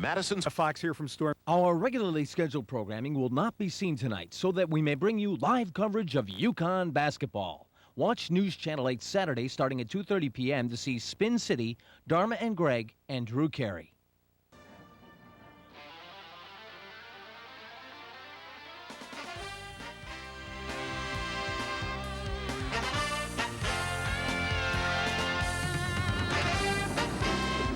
Madison's. Fox here from Storm. Our regularly scheduled programming will not be seen tonight so that we may bring you live coverage of UConn basketball. Watch News Channel 8 Saturday starting at 2:30 p.m. to see Spin City, Dharma and Greg, and Drew Carey.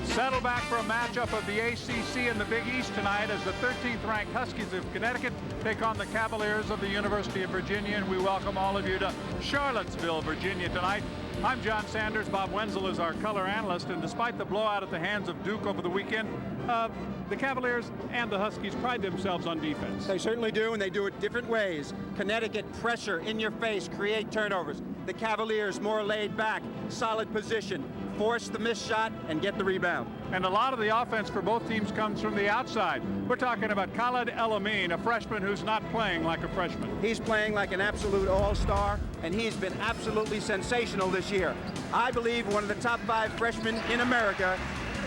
Settle back for a matchup of the ACC and the Big East tonight as the 13th-ranked Huskies of Connecticut take on the Cavaliers of the University of Virginia, and we welcome all of you to Charlottesville, Virginia tonight. I'm John Sanders. Bob Wenzel is our color analyst, and despite the blowout at the hands of Duke over the weekend, the Cavaliers and the Huskies pride themselves on defense. They certainly do, and they do it different ways. Connecticut, pressure in your face, create turnovers. The Cavaliers more laid back, solid position, force the missed shot and get the rebound. And a lot of the offense for both teams comes from the outside. We're talking about Khalid El-Amin, a freshman who's not playing like a freshman. He's playing like an absolute all-star, and he's been absolutely sensational this year. I believe one of the top 5 freshmen in America,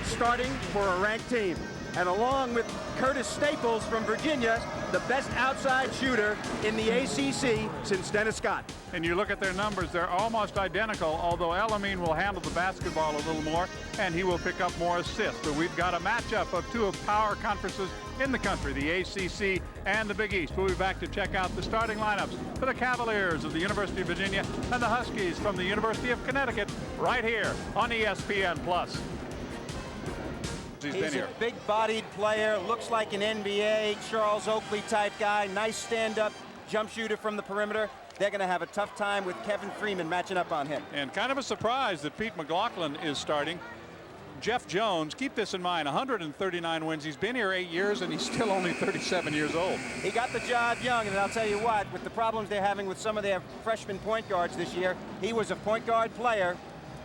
starting for a ranked team. And along with Curtis Staples from Virginia, the best outside shooter in the ACC since Dennis Scott. And you look at their numbers, they're almost identical, although El-Amin will handle the basketball a little more, and he will pick up more assists. But we've got a matchup of 2 of power conferences in the country, the ACC and the Big East. We'll be back to check out the starting lineups for the Cavaliers of the University of Virginia and the Huskies from the University of Connecticut right here on ESPN+. He's a big-bodied player, looks like an NBA, Charles Oakley type guy, nice stand-up jump shooter from the perimeter. They're going to have a tough time with Kevin Freeman matching up on him. And kind of a surprise that Pete McLaughlin is starting. Jeff Jones, keep this in mind, 139 wins. He's been here 8 years, and he's still only 37 years old. He got the job young, and I'll tell you what, with the problems they're having with some of their freshman point guards this year, he was a point guard player,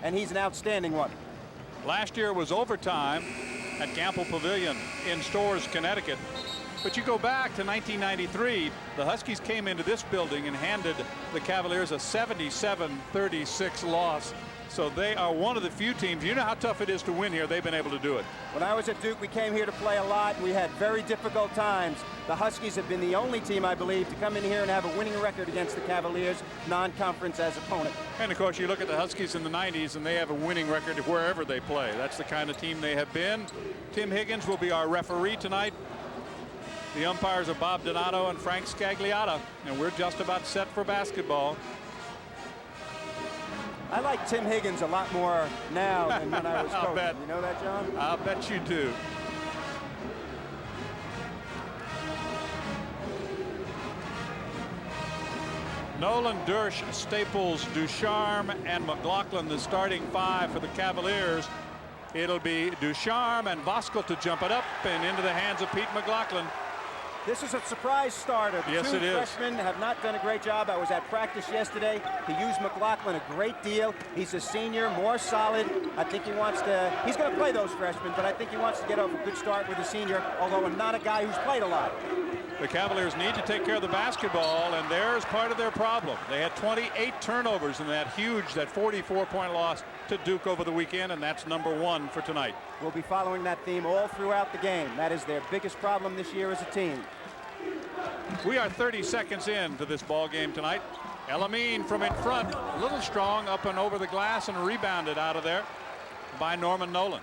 and he's an outstanding one. Last year was overtime at Gamble Pavilion in Storrs, Connecticut. But you go back to 1993, the Huskies came into this building and handed the Cavaliers a 77-36 loss. So they are one of the few teams, you know how tough it is to win here, they've been able to do it. When I was at Duke, we came here to play a lot, and we had very difficult times. The Huskies have been the only team, I believe, to come in here and have a winning record against the Cavaliers, non-conference as opponent. And of course, you look at the Huskies in the 90s, and they have a winning record wherever they play. That's the kind of team they have been. Tim Higgins will be our referee tonight. The umpires are Bob Donato and Frank Scagliotta, and we're just about set for basketball. I like Tim Higgins a lot more now than when I was coaching. Bet. You know that, John? I'll bet you do. Nolan, Dersch, Staples, Ducharme, and McLaughlin, the starting 5 for the Cavaliers. It'll be Ducharme and Voskuhl to jump it up and into the hands of Pete McLaughlin. This is a surprise starter. The yes, two it is. freshmen have not done a great job. I was at practice yesterday to use McLaughlin a great deal. He's a senior, more solid. I think he wants to, he's going to play those freshmen, but I think he wants to get off a good start with a senior, although not a guy who's played a lot. The Cavaliers need to take care of the basketball, and there's part of their problem. They had 28 turnovers in that 44-point loss to Duke over the weekend, and that's number 1 for tonight. We'll be following that theme all throughout the game. That is their biggest problem this year as a team. We are 30 seconds into this ball game tonight. El-Amin from in front, a little strong, up and over the glass, and rebounded out of there by Norman Nolan.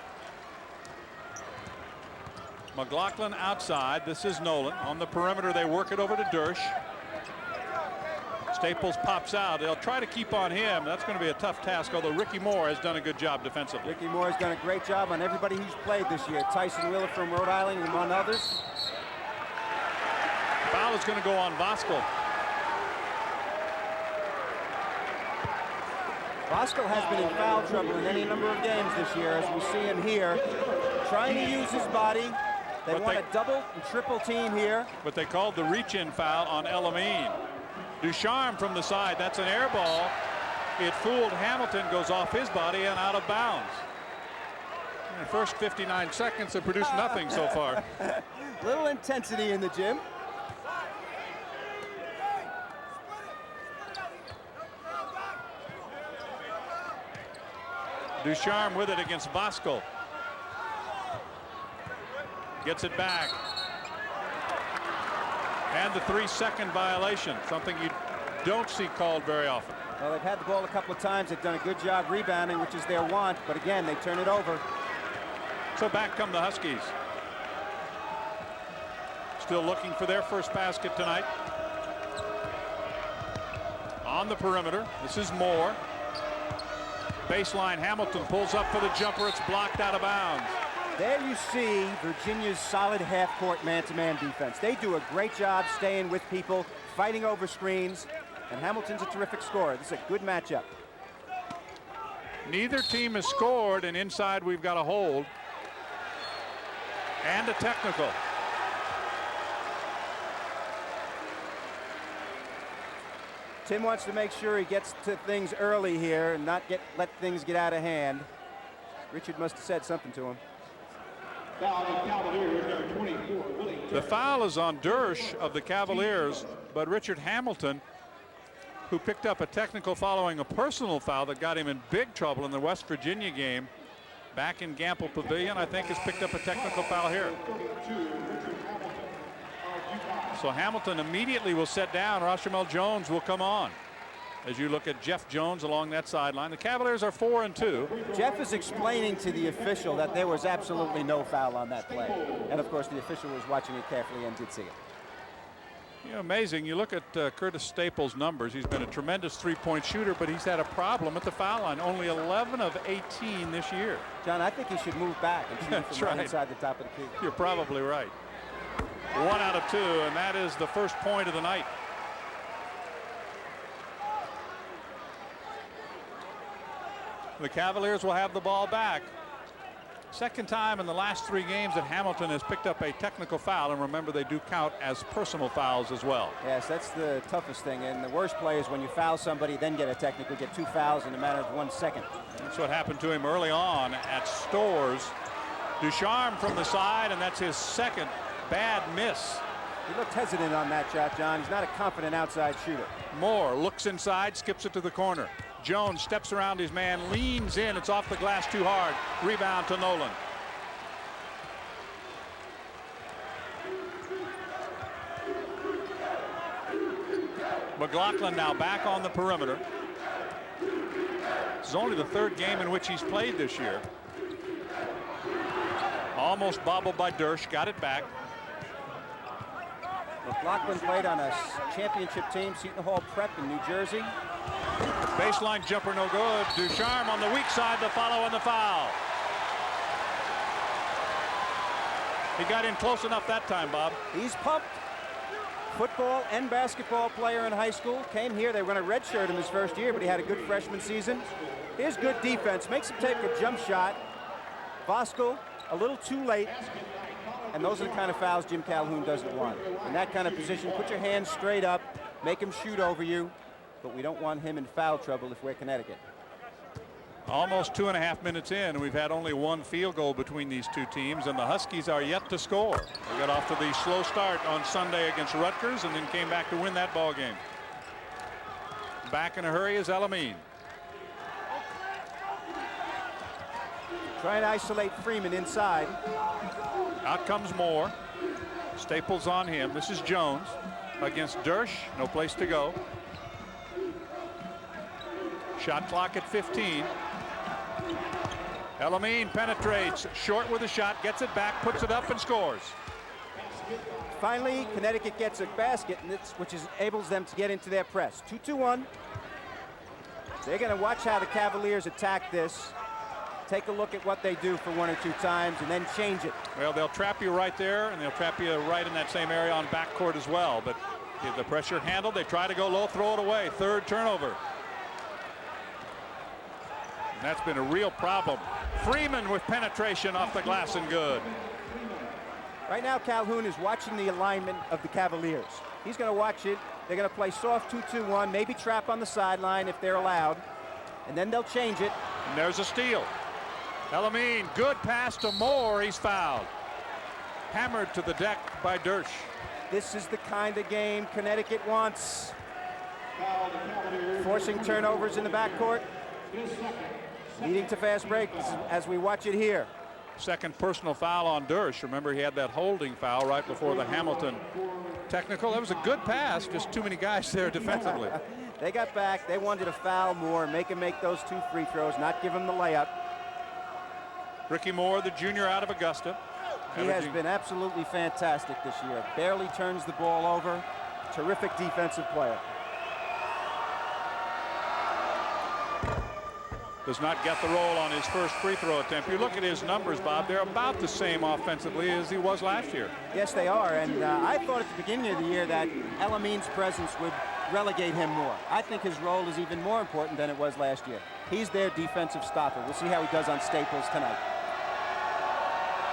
McLaughlin outside. This is Nolan. On the perimeter, they work it over to Dersch. Staples pops out. They'll try to keep on him. That's going to be a tough task, although Ricky Moore has done a good job defensively. Ricky Moore has done a great job on everybody who's played this year. Tyson Wheeler from Rhode Island, among others. Foul is going to go on Voskuhl. Voskuhl has been in foul trouble in any number of games this year, as we see him here, trying to use his body. They want a double and triple team here. But they called the reach-in foul on El-Amin. Ducharme from the side. That's an air ball. It fooled Hamilton, goes off his body and out of bounds. In the first 59 seconds have produced nothing so far. Little intensity in the gym. Ducharme with it against Voskuhl. Gets it back. And the 3-second violation, something you don't see called very often. Well, they've had the ball a couple of times. They've done a good job rebounding, which is their want. But again, they turn it over. So back come the Huskies. Still looking for their first basket tonight. On the perimeter, this is Moore. Baseline, Hamilton pulls up for the jumper. It's blocked out of bounds. There you see Virginia's solid half-court man-to-man defense. They do a great job staying with people, fighting over screens, and Hamilton's a terrific scorer. This is a good matchup. Neither team has scored, and inside we've got a hold and a technical. Tim wants to make sure he gets to things early here and not let things get out of hand. Richard must have said something to him. The foul is on Dersch of the Cavaliers, but Richard Hamilton, who picked up a technical following a personal foul that got him in big trouble in the West Virginia game back in Gamble Pavilion, I think has picked up a technical foul here. So Hamilton immediately will set down. Rashamel Jones will come on. As you look at Jeff Jones along that sideline, the Cavaliers are 4-2. Jeff is explaining to the official that there was absolutely no foul on that play. And of course, the official was watching it carefully and did see it. You know, amazing. You look at Curtis Staples' numbers. He's been a tremendous three-point shooter, but he's had a problem at the foul line. Only 11 of 18 this year. John, I think he should move back and shoot from right inside the top of the key. You're probably right. 1 out of 2, and that is the first point of the night. The Cavaliers will have the ball back. Second time in the last 3 games that Hamilton has picked up a technical foul, and remember they do count as personal fouls as well. Yes, that's the toughest thing, and the worst play is when you foul somebody, then get a technical, get 2 fouls in a matter of 1 second. That's what happened to him early on at Storrs. Ducharme from the side, and that's his second bad miss. He looked hesitant on that shot, John. He's not a confident outside shooter. Moore looks inside, skips it to the corner. Jones steps around his man, leans in. It's off the glass too hard. Rebound to Nolan. McLaughlin now back on the perimeter. This is only the 3rd game in which he's played this year. Almost bobbled by Dersch. Got it back. McLaughlin played on a championship team, Seton Hall Prep in New Jersey. Baseline jumper no good. Ducharme on the weak side, the follow and the foul. He got in close enough that time, Bob. He's pumped. Football and basketball player in high school. Came here, they were going to redshirt him his first year, but he had a good freshman season. Here's good defense. Makes him take a jump shot. Voskuhl a little too late. And those are the kind of fouls Jim Calhoun doesn't want. In that kind of position, put your hands straight up, make him shoot over you. But we don't want him in foul trouble if we're Connecticut. Almost 2.5 minutes in, and we've had only 1 field goal between these 2 teams, and the Huskies are yet to score. They got off to the slow start on Sunday against Rutgers and then came back to win that ball game. Back in a hurry is Elamine. Try and isolate Freeman inside. Out comes Moore. Staples on him. This is Jones against Dersch. No place to go. Shot clock at 15. Elamine penetrates. Short with a shot. Gets it back. Puts it up and scores. Finally, Connecticut gets a basket, which enables them to get into their press. 2-2-1. They're going to watch how the Cavaliers attack this. Take a look at what they do for 1 or 2 times and then change it. Well, they'll trap you right there, and they'll trap you right in that same area on backcourt as well. But if the pressure handled, they try to go low, throw it away. 3rd turnover. And that's been a real problem. Freeman with penetration off the glass and good. Right now, Calhoun is watching the alignment of the Cavaliers. He's going to watch it. They're going to play soft 2-2-1, maybe trap on the sideline if they're allowed. And then they'll change it. And there's a steal. Elamine, good pass to Moore. He's fouled. Hammered to the deck by Dersch. This is the kind of game Connecticut wants. Forcing turnovers in the backcourt. Leading to fast breaks as we watch it here. Second personal foul on Dersh. Remember, he had that holding foul right before the Hamilton technical. That was a good pass, just too many guys there defensively. They got back. They wanted to foul Moore, make him make those 2 free throws, not give him the layup. Ricky Moore, the junior out of Augusta. He has been absolutely fantastic this year. Barely turns the ball over. Terrific defensive player. Does not get the roll on his first free throw attempt. You look at his numbers, Bob, they're about the same offensively as he was last year. Yes, they are. And I thought at the beginning of the year that El-Amin's presence would relegate him more. I think his role is even more important than it was last year. He's their defensive stopper. We'll see how he does on Staples tonight.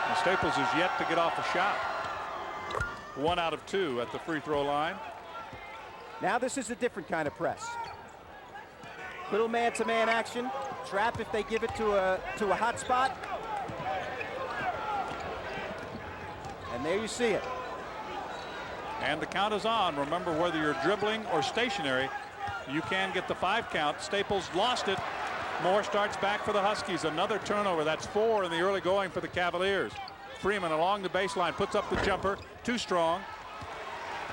And Staples is yet to get off a shot. 1 out of 2 at the free throw line. Now this is a different kind of press. Little man-to-man action. Trap if they give it to a hot spot. And there you see it. And the count is on. Remember, whether you're dribbling or stationary, you can get the 5 count. Staples lost it. Moore starts back for the Huskies. Another turnover. That's 4 in the early going for the Cavaliers. Freeman along the baseline puts up the jumper. Too strong.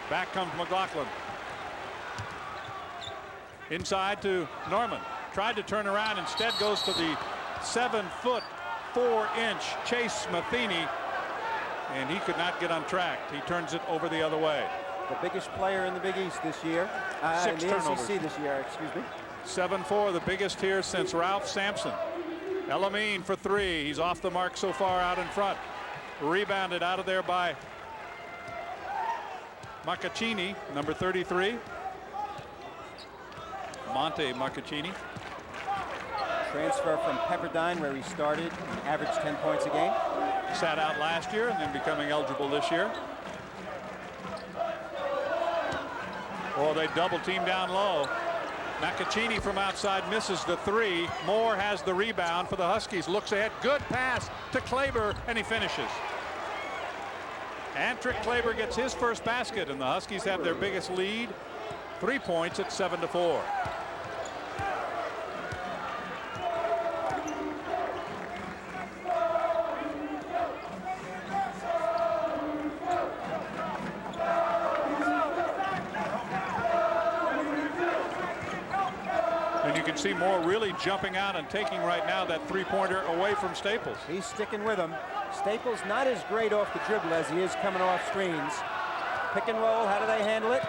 Back comes McLaughlin. Inside to Norman. Tried to turn around. Instead goes to the 7-foot, 4-inch Chase Matheny. And he could not get on track. He turns it over the other way. The biggest player in the Big East this year. 6 in the turnovers. ACC this year, excuse me. 7-4, the biggest here since Ralph Sampson. El-Amin for 3. He's off the mark so far out in front. Rebounded out of there by Maccaccini, number 33. Monte Maccaccini. Transfer from Pepperdine, where he started, averaged 10 points a game. Sat out last year and then becoming eligible this year. Oh, they double team down low. Maccaccini from outside misses the 3. Moore has the rebound for the Huskies. Looks ahead. Good pass to Kleber, and he finishes. Antrick Kleber gets his first basket, and the Huskies have their biggest lead. 3 points at 7-4. And you can see Moore really jumping out and taking right now that 3-pointer away from Staples. He's sticking with him. Staples not as great off the dribble as he is coming off screens. Pick and roll, how do they handle it?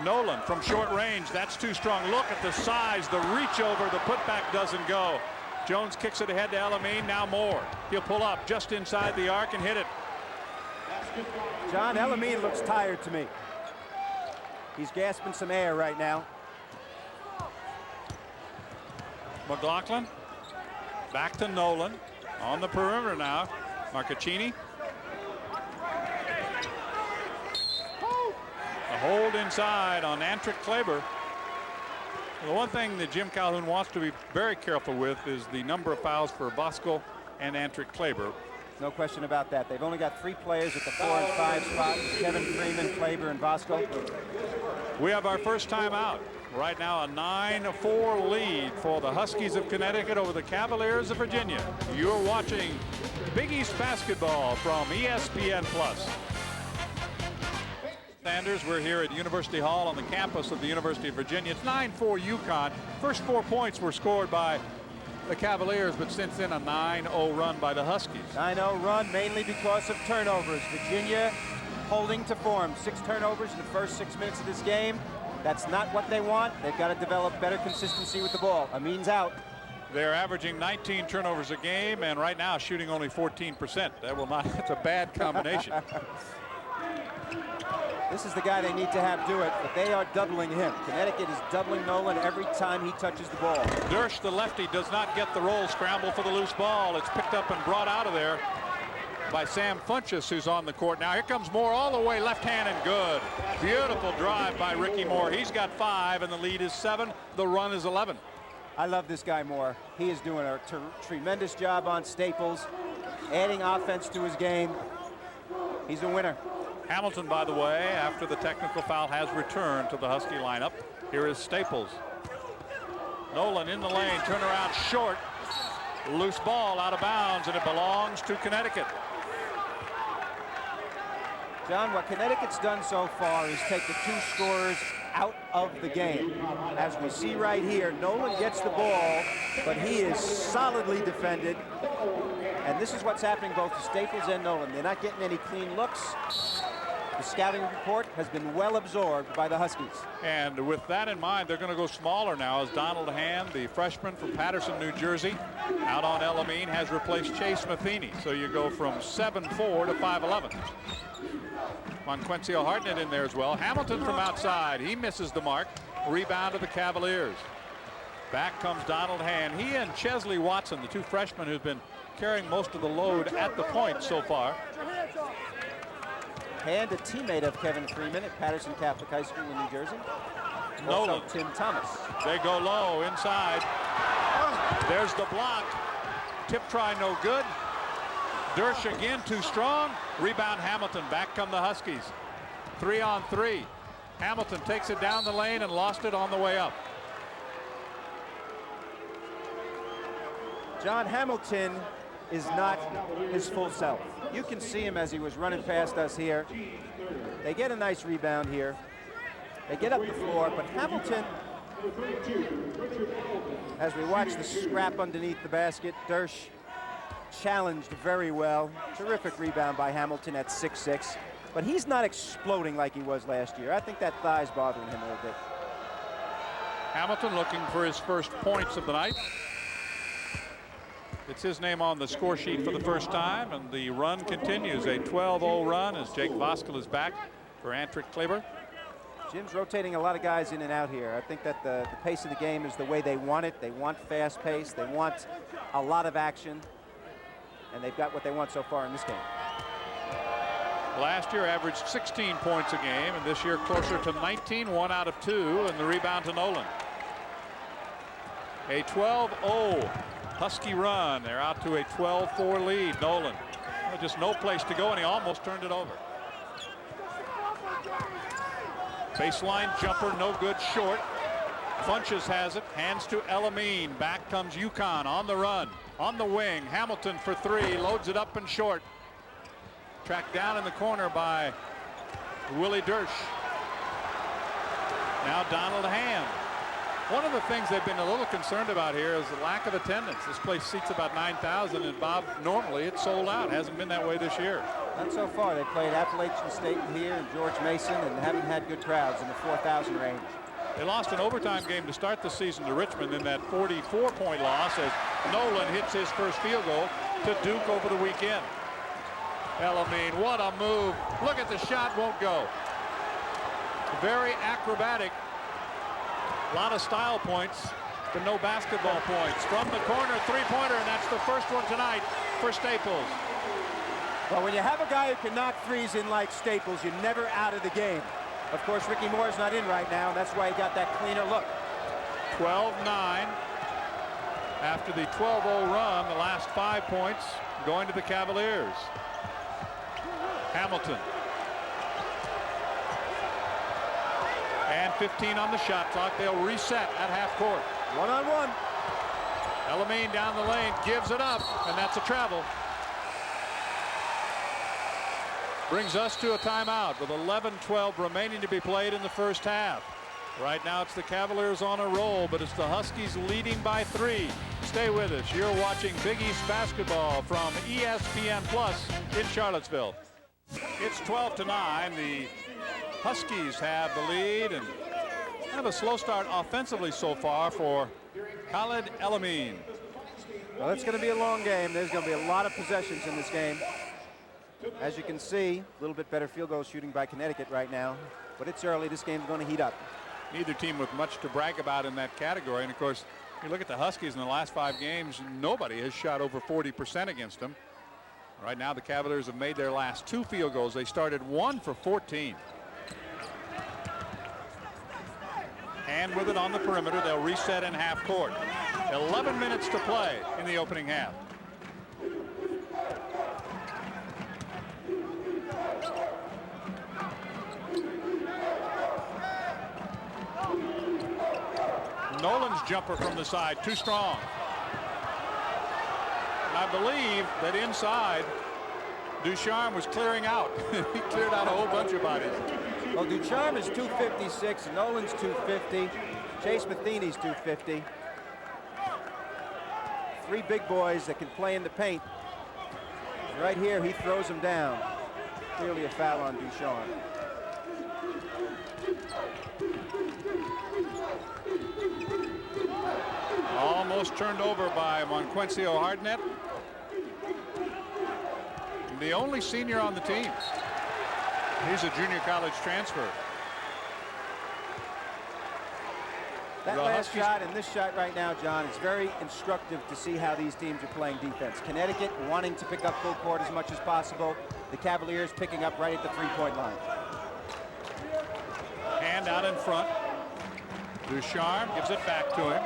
Nolan from short range, that's too strong. Look at the size, the reach over, the putback doesn't go. Jones kicks it ahead to El-Amin, now Moore. He'll pull up just inside the arc and hit it. John, El-Amin looks tired to me. He's gasping some air right now. McLaughlin back to Nolan on the perimeter now. Maccaccini. A hold inside on Antrick Kleber. The one thing that Jim Calhoun wants to be very careful with is the number of fouls for Bosco and Antrick Kleber. No question about that. They've only got 3 players at the 4 and 5 spot. Kevin Freeman, Kleber, and Bosco. We have our first timeout. Right now a 9-4 lead for the Huskies of Connecticut over the Cavaliers of Virginia. You're watching Big East basketball from ESPN+. Sanders, we're here at University Hall on the campus of the University of Virginia. It's 9-4 UConn. First 4 points were scored by the Cavaliers, but since then a 9-0 run by the Huskies. 9-0 run mainly because of turnovers. Virginia holding to form. 6 turnovers in the first 6 minutes of this game. That's not what they want. They've got to develop better consistency with the ball. Amin's out. They're averaging 19 turnovers a game, and right now shooting only 14%. That will not, that's a bad combination. This is the guy they need to have do it, but they are doubling him. Connecticut is doubling Nolan every time he touches the ball. Dersh, the lefty, does not get the roll. Scramble for the loose ball. It's picked up and brought out of there by Sam Funchess, who's on the court now. Here comes Moore all the way, left hand and good. Beautiful drive by Ricky Moore. He's got 5 and the lead is 7. The run is 11. I love this guy Moore. He is doing a tremendous job on Staples, adding offense to his game. He's a winner. Hamilton, by the way, after the technical foul, has returned to the Husky lineup. Here is Staples. Nolan in the lane, turnaround short. Loose ball out of bounds, and it belongs to Connecticut. John, what Connecticut's done so far is take the 2 scorers out of the game. As we see right here, Nolan gets the ball, but he is solidly defended. And this is what's happening both to Staples and Nolan. They're not getting any clean looks. The scouting report has been well absorbed by the Huskies. And with that in mind, they're going to go smaller now as Donald Hand, the freshman from Paterson, New Jersey, out on Elamine, has replaced Chase Matheny. So you go from 7'4" to 5'11". Monquencio Hartnett in there as well. Hamilton from outside. He misses the mark. Rebound to the Cavaliers. Back comes Donald Hand. He and Chesley Watson, the 2 freshmen who've been carrying most of the load at the point so far. Hand, a teammate of Kevin Freeman at Patterson Catholic High School in New Jersey. Nolan. Also Tim Thomas. They go low inside. There's the block. Tip try no good. Dersh again too strong. Rebound Hamilton. Back come the Huskies. 3-on-3. Hamilton takes it down the lane and lost it on the way up. John, Hamilton is not his full self. You can see him as he was running past us here. They get a nice rebound here. They get up the floor, but Hamilton, as we watch the scrap underneath the basket, Dersh challenged very well. Terrific rebound by Hamilton at 6'6", but he's not exploding like he was last year. I think that thigh's bothering him a little bit. Hamilton looking for his first points of the night. It's his name on the score sheet for the first time, and the run continues. A 12-0 run as Jake Voskel is back for Antrick Kleber. Jim's rotating a lot of guys in and out here. I think that the pace of the game is the way they want it. They want fast pace. They want a lot of action. And they've got what they want so far in this game. Last year averaged 16 points a game, and this year closer to 19, 1 out of 2, and the rebound to Nolan. A 12-0 Husky run. They're out to a 12-4 lead. Nolan, just no place to go, and he almost turned it over. Baseline jumper, no good, short. Funches has it, hands to Elamine. Back comes UConn on the run, on the wing. Hamilton for 3, loads it up and short. Tracked down in the corner by Willie Dersh. Now Donald Hand. One of the things they've been a little concerned about here is the lack of attendance. This place seats about 9,000, and Bob, normally it's sold out. Hasn't been that way this year. Not so far. They played Appalachian State here and George Mason and haven't had good crowds in the 4,000 range. They lost an overtime game to start the season to Richmond in that 44-point loss as Nolan hits his first field goal to Duke over the weekend. Elamine, what a move. Look at the shot, won't go. Very acrobatic. A lot of style points, but no basketball points. From the corner, 3-pointer, and that's the first one tonight for Staples. Well, when you have a guy who can knock threes in like Staples, you're never out of the game. Of course, Ricky Moore's not in right now, and that's why he got that cleaner look. 12-9. After the 12-0 run, the last 5 points going to the Cavaliers. Hamilton. And 15 on the shot clock. They'll reset at half court. 1-on-1. Elamine down the lane, gives it up, and that's a travel. Brings us to a timeout with 11-12 remaining to be played in the first half. Right now it's the Cavaliers on a roll, but it's the Huskies leading by 3. Stay with us. You're watching Big East basketball from ESPN Plus in Charlottesville. It's 12-9. The Huskies have the lead and have a slow start offensively so far for Khalid Elamine. Well, it's going to be a long game. There's going to be a lot of possessions in this game. As you can see, a little bit better field goal shooting by Connecticut right now, but it's early. This game's going to heat up. Neither team with much to brag about in that category. And of course, you look at the Huskies in the last 5 games, nobody has shot over 40% against them. Right now, the Cavaliers have made their last 2 field goals. They started 1 for 14. And with it on the perimeter, they'll reset in half court. 11 minutes to play in the opening half. Nolan's jumper from the side, too strong. I believe that inside, Ducharme was clearing out. He cleared out a whole bunch of bodies. Well, Ducharme is 256, Nolan's 250, Chase Matheny's 250. Three big boys that can play in the paint. Right here, he throws them down. Clearly a foul on Ducharme. Almost turned over by Monquencio Hardnett. The only senior on the team. He's a junior college transfer. That last shot and this shot right now, John, is very instructive to see how these teams are playing defense. Connecticut wanting to pick up full court as much as possible. The Cavaliers picking up right at the three-point line. Hand out in front. Ducharme gives it back to him.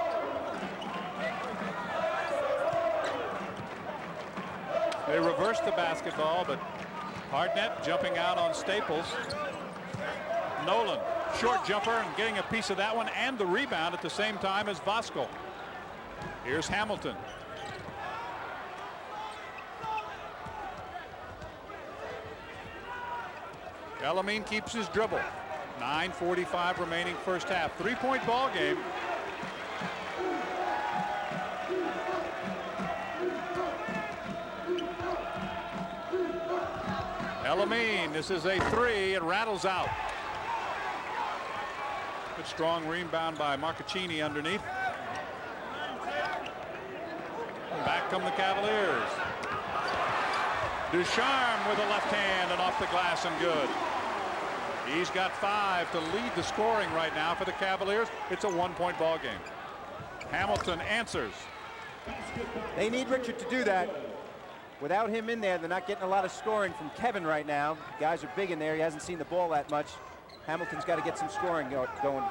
They reverse the basketball, but Hardnett jumping out on Staples. Nolan, short jumper, and getting a piece of that one and the rebound at the same time as Voskuhl. Here's Hamilton. Elamine keeps his dribble. 9:45 remaining first half. 3-point ball game. Elamine, this is a three. It rattles out. Good strong rebound by Marcaccini underneath. Back come the Cavaliers. Ducharme with a left hand and off the glass and good. He's got 5 to lead the scoring right now for the Cavaliers. It's a 1-point ball game. Hamilton answers. They need Richard to do that. Without him in there, they're not getting a lot of scoring from Kevin right now. Guys are big in there. He hasn't seen the ball that much. Hamilton's got to get some scoring going.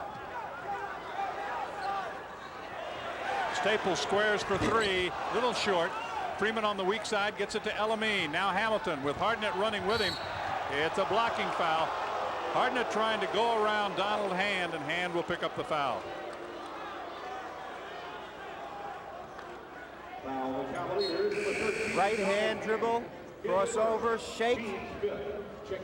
Staples squares for 3. Little short. Freeman on the weak side gets it to Elamine. Now Hamilton with Hardnett running with him. It's a blocking foul. Hardnett trying to go around Donald Hand, and Hand will pick up the foul. Right hand dribble, crossover, shake,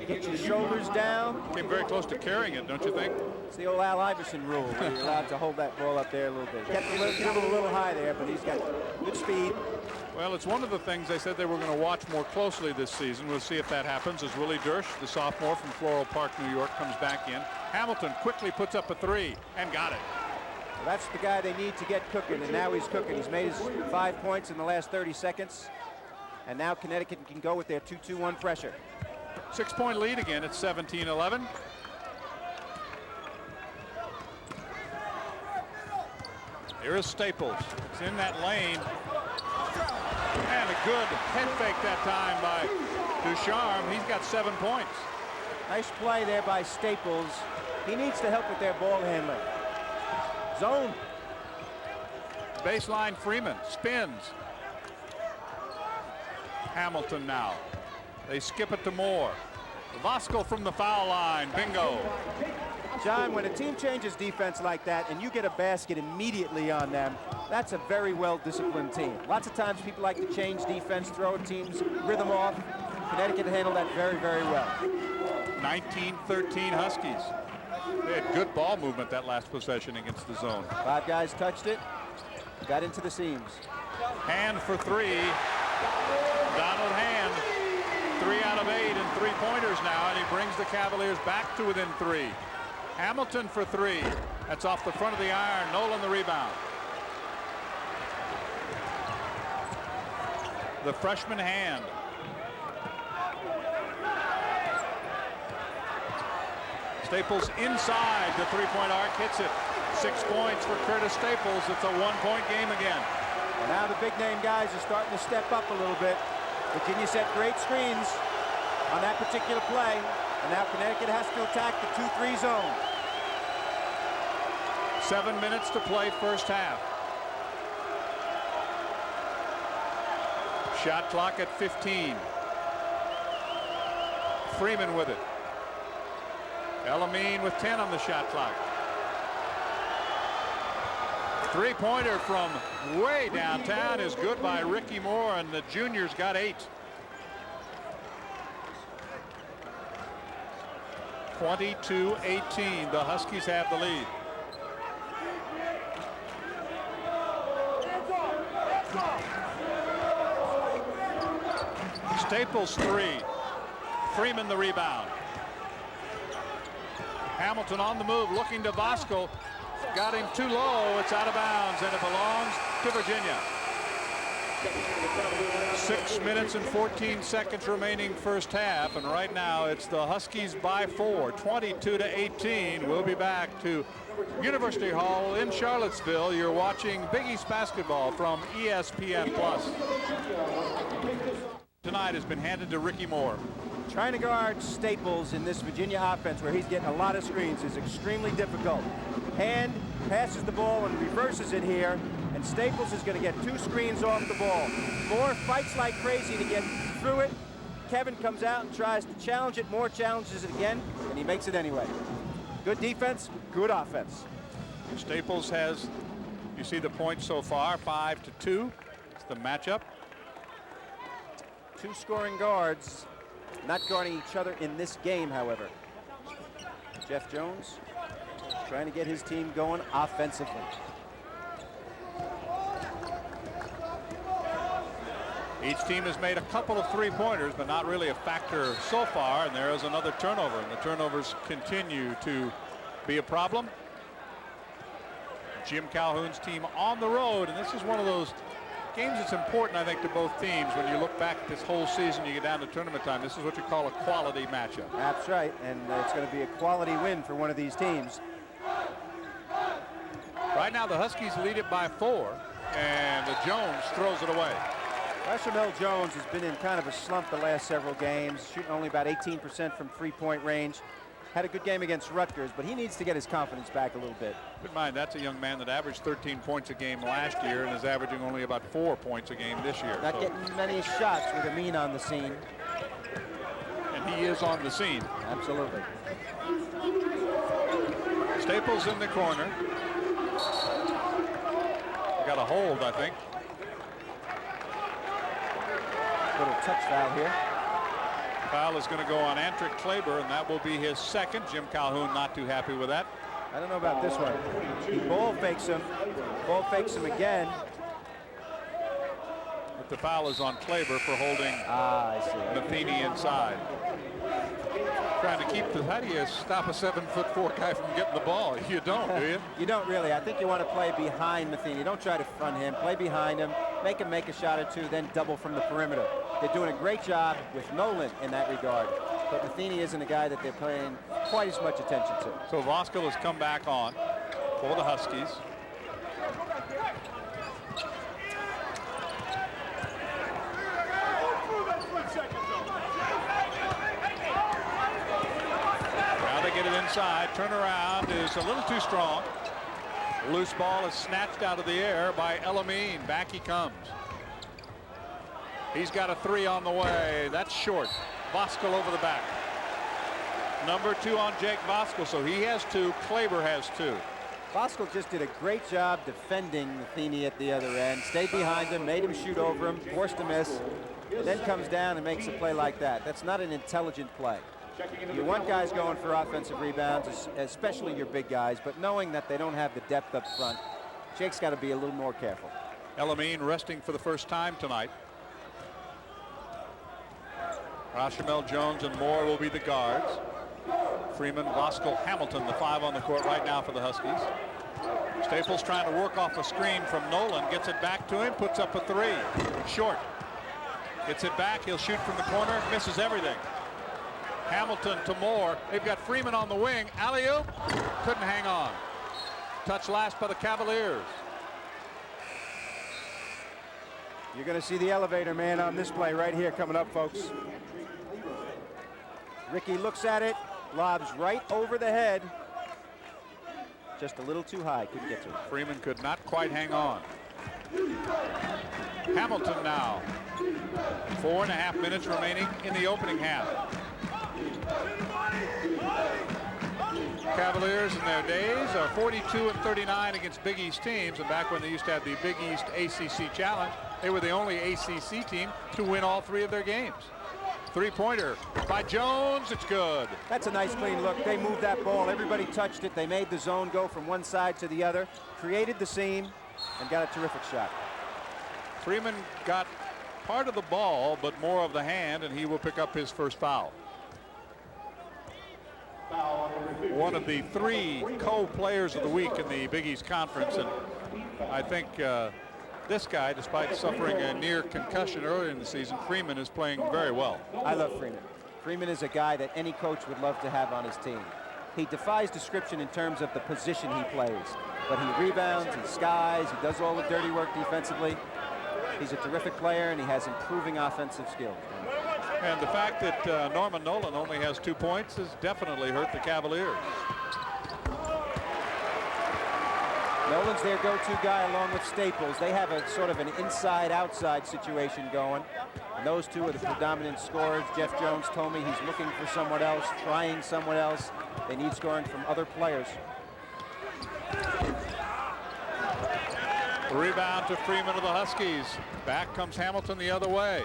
get your shoulders down. Came very close to carrying it, don't you think? It's the old Al Iverson rule, where you're allowed to hold that ball up there a little bit. Kept the dribble a little high there, but he's got good speed. Well, it's one of the things they said they were going to watch more closely this season. We'll see if that happens as Willie Dersch, the sophomore from Floral Park, New York, comes back in. Hamilton quickly puts up a 3 and got it. Well, that's the guy they need to get cooking, and now he's cooking. He's made his 5 points in the last 30 seconds, and now Connecticut can go with their 2-2-1 pressure. 6-point lead again at 17-11. Here is Staples. It's in that lane. And a good head fake that time by Ducharme. He's got 7 points. Nice play there by Staples. He needs to help with their ball handling. Zone. Baseline Freeman spins. Hamilton now. They skip it to Moore. Voskuhl from the foul line. Bingo. John, when a team changes defense like that and you get a basket immediately on them, that's a very well-disciplined team. Lots of times people like to change defense, throw a team's rhythm off. Connecticut handled that very, very well. 19-13 Huskies. They had good ball movement that last possession against the zone. 5 guys touched it, got into the seams. Hand for 3. Donald Hand, 3 out of 8 and 3-pointers now, and he brings the Cavaliers back to within 3. Hamilton for 3. That's off the front of the iron. Nolan the rebound. The freshman Hand. Staples inside the 3-point arc, hits it. 6 points for Curtis Staples. It's a 1-point game again. And now the big-name guys are starting to step up a little bit. Virginia set great screens on that particular play, and now Connecticut has to attack the 2-3 zone. 7 minutes to play first half. Shot clock at 15. Freeman with it. Elamine with 10 on the shot clock. Three-pointer from way downtown is good by Ricky Moore, and the junior's got 8. 22-18. The Huskies have the lead. Staples 3. Freeman the rebound. Hamilton on the move, looking to Voskuhl. Got him too low. It's out of bounds, and it belongs to Virginia. 6 minutes and 14 seconds remaining first half, and right now it's the Huskies by 4, 22-18. We'll be back to University Hall in Charlottesville. You're watching Big East basketball from ESPN+. Tonight has been handed to Ricky Moore. Trying to guard Staples in this Virginia offense where he's getting a lot of screens is extremely difficult. Hand passes the ball and reverses it here, and Staples is going to get 2 screens off the ball. Moore fights like crazy to get through it. Kevin comes out and tries to challenge it. Moore challenges it again, and he makes it anyway. Good defense, good offense. Staples has, you see the points so far, 5-2. It's the matchup. 2 scoring guards not guarding each other in this game, however. Jeff Jones trying to get his team going offensively. Each team has made a couple of three-pointers, but not really a factor so far, and there is another turnover, and the turnovers continue to be a problem. Jim Calhoun's team on the road, and this is one of those games that's important, I think, to both teams. When you look back at this whole season, you get down to tournament time, this is what you call a quality matchup. That's right, and it's going to be a quality win for one of these teams. Right now the Huskies lead it by 4, and Jones throws it away. Rashamel Jones has been in kind of a slump the last several games, shooting only about 18% from three-point range. Had a good game against Rutgers, but he needs to get his confidence back a little bit. Keep in mind, that's a young man that averaged 13 points a game last year and is averaging only about 4 points a game this year. Not getting many shots with Amin on the scene. And he is on the scene. Absolutely. Staples in the corner. Got a hold, I think. Little touch foul here. Foul is going to go on Antrick Kleber, and that will be his second. Jim Calhoun not too happy with that. I don't know about this one. He ball fakes him. Ball fakes him again. But the foul is on Kleber for holding I see. Matheny inside. Trying to keep the, how do you stop a 7'4" guy from getting the ball? You don't, do you? You don't really. I think you want to play behind Matheny. Don't try to front him. Play behind him. Make him make a shot or two, then double from the perimeter. They're doing a great job with Nolan in that regard. But Matheny isn't a guy that they're paying quite as much attention to. So Voskuhl has come back on for the Huskies. Now they get it inside. Turnaround is a little too strong. Loose ball is snatched out of the air by El-Amin. Back he comes. He's got a 3 on the way. That's short. Voskuhl over the back. Number 2 on Jake Voskuhl. So he has 2. Kleber has 2. Voskuhl just did a great job defending Matheny at the other end. Stayed behind him, made him shoot over him, forced a miss, then comes down and makes a play like that. That's not an intelligent play. You want guys going for offensive rebounds, especially your big guys, but knowing that they don't have the depth up front, Jake's got to be a little more careful. El-Amin resting for the first time tonight. Rashamel Jones and Moore will be the guards. Freeman, Voskuhl, Hamilton, the 5 on the court right now for the Huskies. Staples trying to work off a screen from Nolan, gets it back to him, puts up a 3. Short. Gets it back, he'll shoot from the corner, misses everything. Hamilton to Moore. They've got Freeman on the wing. Alley-oop, couldn't hang on. Touch last by the Cavaliers. You're going to see the elevator man on this play right here coming up, folks. Ricky looks at it, lobs right over the head. Just a little too high, couldn't get to it. Freeman could not quite hang on. Hamilton now. 4.5 minutes remaining in the opening half. Cavaliers in their days are 42-39 against Big East teams, and back when they used to have the Big East ACC Challenge, they were the only ACC team to win all 3 of their games. Three-pointer by Jones, it's good. That's a nice clean look. They moved that ball, everybody touched it, they made the zone go from one side to the other, created the seam, and got a terrific shot. Freeman got part of the ball, but more of the hand, and he will pick up his first foul. One of the 3 co-players of the week in the Big East Conference, and I think this guy, despite suffering a near concussion earlier in the season, Freeman is playing very well. I love Freeman. Freeman is a guy that any coach would love to have on his team. He defies description in terms of the position he plays, but he rebounds, he skies, he does all the dirty work defensively. He's a terrific player, and he has improving offensive skills. And the fact that Norman Nolan only has 2 points has definitely hurt the Cavaliers. Nolan's their go-to guy along with Staples. They have a sort of an inside-outside situation going. And those 2 are the predominant scorers. Jeff Jones told me he's looking for someone else, trying someone else. They need scoring from other players. Rebound to Freeman of the Huskies. Back comes Hamilton the other way.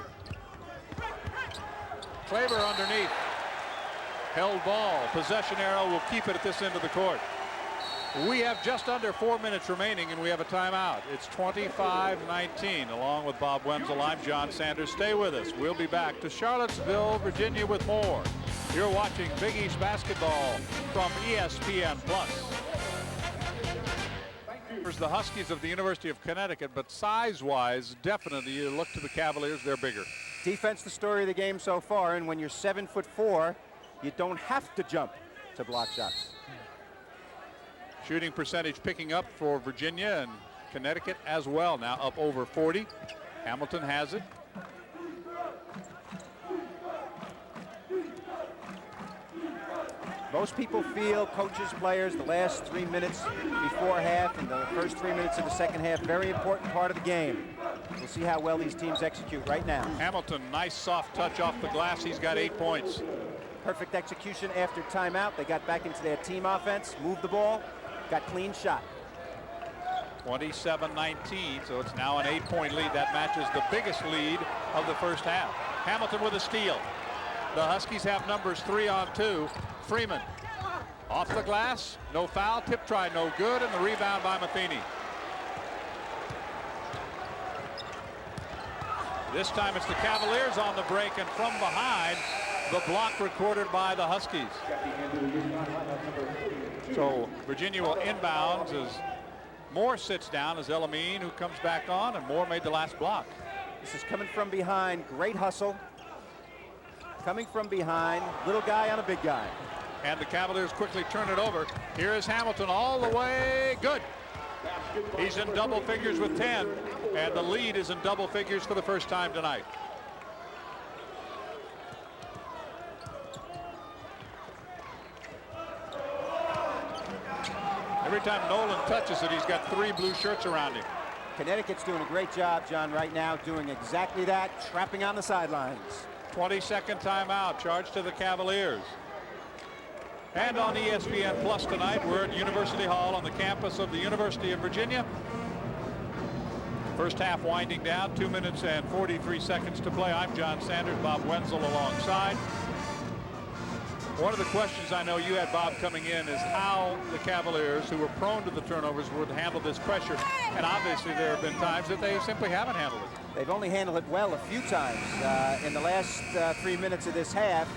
Klaber underneath. Held ball. Possession arrow will keep it at this end of the court. We have just under 4 minutes remaining, and we have a timeout. It's 25-19. Along with Bob Wenzel, I'm John Sanders. Stay with us. We'll be back to Charlottesville, Virginia with more. You're watching Big East basketball from ESPN+. There's the Huskies of the University of Connecticut, but size-wise, definitely you look to the Cavaliers, they're bigger. Defense, the story of the game so far, and when you're 7'4", you don't have to jump to block shots. Shooting percentage picking up for Virginia and Connecticut as well. Now up over 40. Hamilton has it. Most people feel, coaches, players, the last 3 minutes before half and the first 3 minutes of the second half, very important part of the game. We'll see how well these teams execute right now. Hamilton, nice soft touch off the glass. He's got 8 points. Perfect execution after timeout. They got back into their team offense, moved the ball, got clean shot. 27-19, so it's now an 8-point lead. That matches the biggest lead of the first half. Hamilton with a steal. The Huskies have numbers 3 on 2. Freeman off the glass, no foul, tip try no good, and the rebound by Matheny. This time it's the Cavaliers on the break, and from behind, the block recorded by the Huskies. So Virginia will inbounds as Moore sits down as Elamine, who comes back on, and Moore made the last block. This is coming from behind, great hustle. Coming from behind, little guy on a big guy. And the Cavaliers quickly turn it over. Here is Hamilton all the way, good. He's in double figures with 10, and the lead is in double figures for the first time tonight. Every time Nolan touches it, he's got 3 blue shirts around him. Connecticut's doing a great job, John, right now, doing exactly that, trapping on the sidelines. 22nd timeout, charged to the Cavaliers. And on ESPN Plus tonight, we're at University Hall on the campus of the University of Virginia. First half winding down, 2 minutes and 43 seconds to play. I'm John Sanders, Bob Wenzel alongside. One of the questions I know you had, Bob, coming in is how the Cavaliers, who were prone to the turnovers, would handle this pressure. And obviously there have been times that they simply haven't handled it. They've only handled it well a few times. In the last 3 minutes of this half,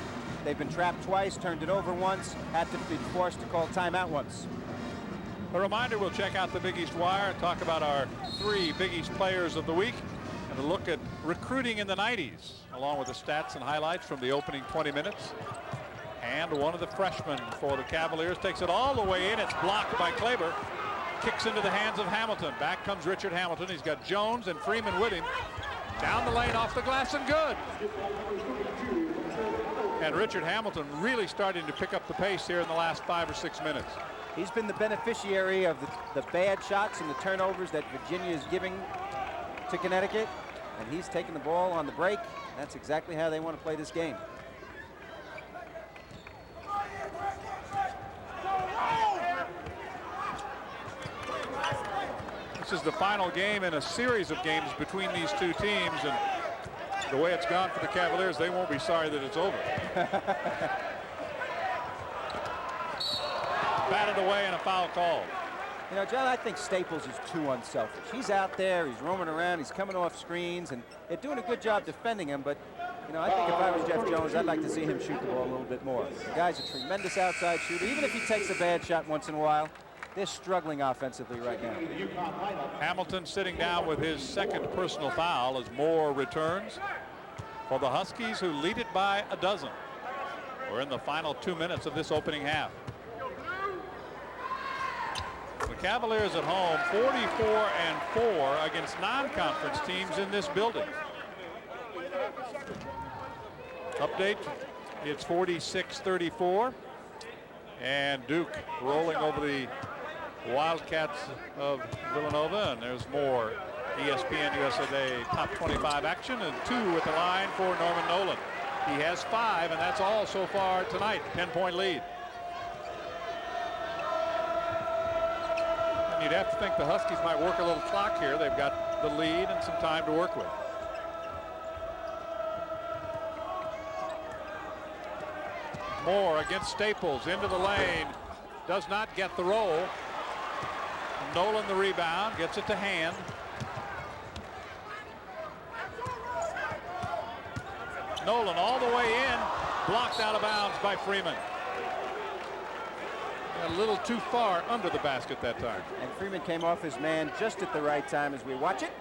they've been trapped twice, turned it over once, had to be forced to call timeout once. A reminder, we'll check out the Big East Wire and talk about our 3 Big East players of the week and a look at recruiting in the 90s, along with the stats and highlights from the opening 20 minutes. And one of the freshmen for the Cavaliers takes it all the way in. It's blocked by Klaber. Kicks into the hands of Hamilton. Back comes Richard Hamilton. He's got Jones and Freeman with him. Down the lane off the glass and good. And Richard Hamilton really starting to pick up the pace here in the last 5 or 6 minutes. He's been the beneficiary of the bad shots and the turnovers that Virginia is giving to Connecticut. And he's taking the ball on the break. That's exactly how they want to play this game. This is the final game in a series of games between these two teams, and the way it's gone for the Cavaliers, they won't be sorry that it's over. Batted away and a foul called. You know, John, I think Staples is too unselfish. He's out there, he's roaming around, he's coming off screens, and they're doing a good job defending him, but you know, I think if I was Jeff Jones, I'd like to see him shoot the ball a little bit more. The guy's a tremendous outside shooter. Even if he takes a bad shot once in a while, they're struggling offensively right now. Hamilton sitting down with his second personal foul as Moore returns for the Huskies, who lead it by a dozen. We're in the final 2 minutes of this opening half. The Cavaliers at home 44-4 against non-conference teams in this building. Update, it's 46-34, and Duke rolling over the Wildcats of Villanova. And there's more ESPN USA Today top 25 action, and 2 at the line for Norman Nolan. He has 5, and that's all so far tonight. 10-point lead. And you'd have to think the Huskies might work a little clock here. They've got the lead and some time to work with. Moore against Staples into the lane, does not get the roll. Nolan the rebound, gets it to Hand. Nolan all the way in, blocked out of bounds by Freeman. A little too far under the basket that time. And Freeman came off his man just at the right time as we watch it.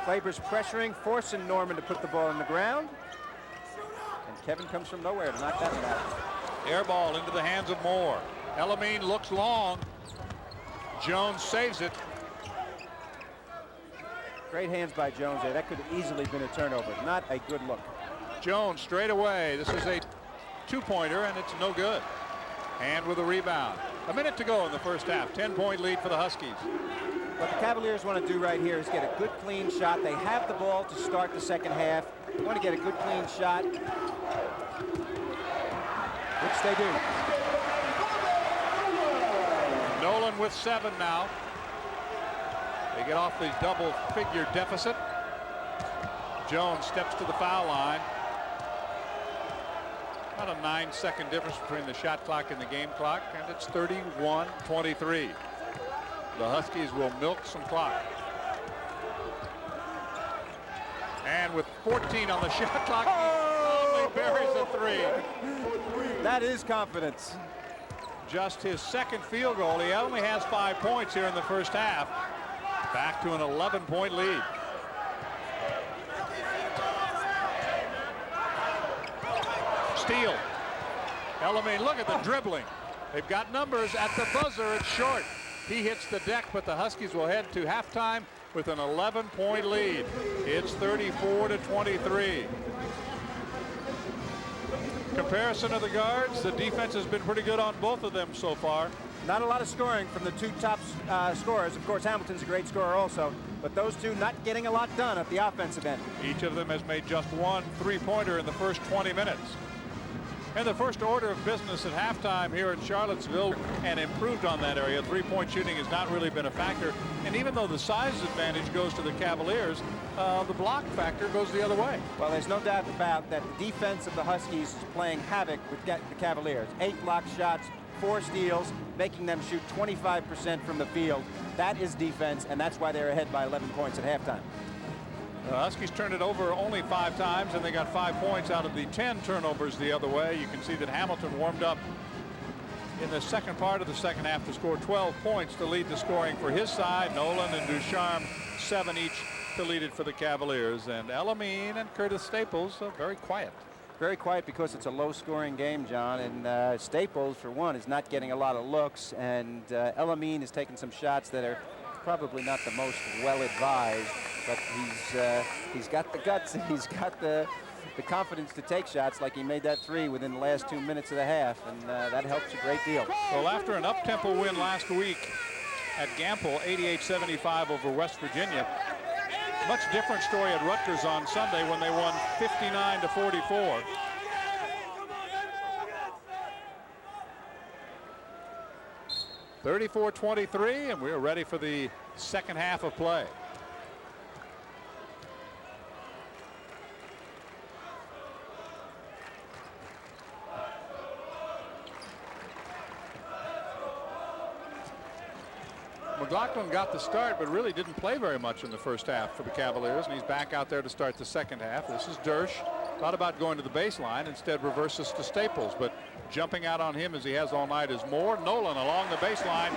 Kleber's pressuring, forcing Norman to put the ball on the ground. And Kevin comes from nowhere to knock that one out. Air ball into the hands of Moore. Elamine looks long. Jones saves it. Great hands by Jones there. That could have easily been a turnover. Not a good look. Jones straight away. This is a two-pointer, and it's no good. And with a rebound. A minute to go in the first half. 10-point lead for the Huskies. What the Cavaliers want to do right here is get a good, clean shot. They have the ball to start the second half. They want to get a good, clean shot, which they do. Nolan with 7 now. They get off the double-figure deficit. Jones steps to the foul line. About a 9-second difference between the shot clock and the game clock, and it's 31-23. The Huskies will milk some clock. And with 14 on the shot clock, he only buries a 3. That is confidence. Just his second field goal. He only has 5 points here in the first half. Back to an 11-point lead. Steal. Elamine, look at the dribbling. They've got numbers at the buzzer. It's short. He hits the deck, but the Huskies will head to halftime with an 11-point lead. It's 34-23. Comparison of the guards, the defense has been pretty good on both of them so far. Not a lot of scoring from the two top scorers. Of course, Hamilton's a great scorer also, but those two not getting a lot done at the offensive end. Each of them has made just 1 3-pointer in the first 20 minutes. And the first order of business at halftime here in Charlottesville, and improved on that area. 3-point shooting has not really been a factor. And even though the size advantage goes to the Cavaliers, the block factor goes the other way. Well, there's no doubt about that. The defense of the Huskies is playing havoc with the Cavaliers. 8 block shots, 4 steals, making them shoot 25% from the field. That is defense, and that's why they're ahead by 11 points at halftime. The Huskies turned it over only 5 times, and they got 5 points out of the 10 turnovers the other way. You can see that Hamilton warmed up in the second part of the second half to score 12 points to lead the scoring for his side. Nolan and Ducharme 7 each to lead it for the Cavaliers. And Elamine and Curtis Staples very quiet. Very quiet because it's a low-scoring game, John. And Staples, for one, is not getting a lot of looks. And Elamine is taking some shots that are probably not the most well-advised. But he's got the guts and he's got the confidence to take shots, like he made that 3 within the last 2 minutes of the half, and that helps a great deal. Well, after an up-tempo win last week at Gamble, 88-75 over West Virginia, much different story at Rutgers on Sunday when they won 59-44. 34-23, and we're ready for the second half of play. McLaughlin got the start, but really didn't play very much in the first half for the Cavaliers, and he's back out there to start the second half. This is Dersch. Thought about going to the baseline, instead reverses to Staples, but jumping out on him as he has all night is Moore. Nolan along the baseline.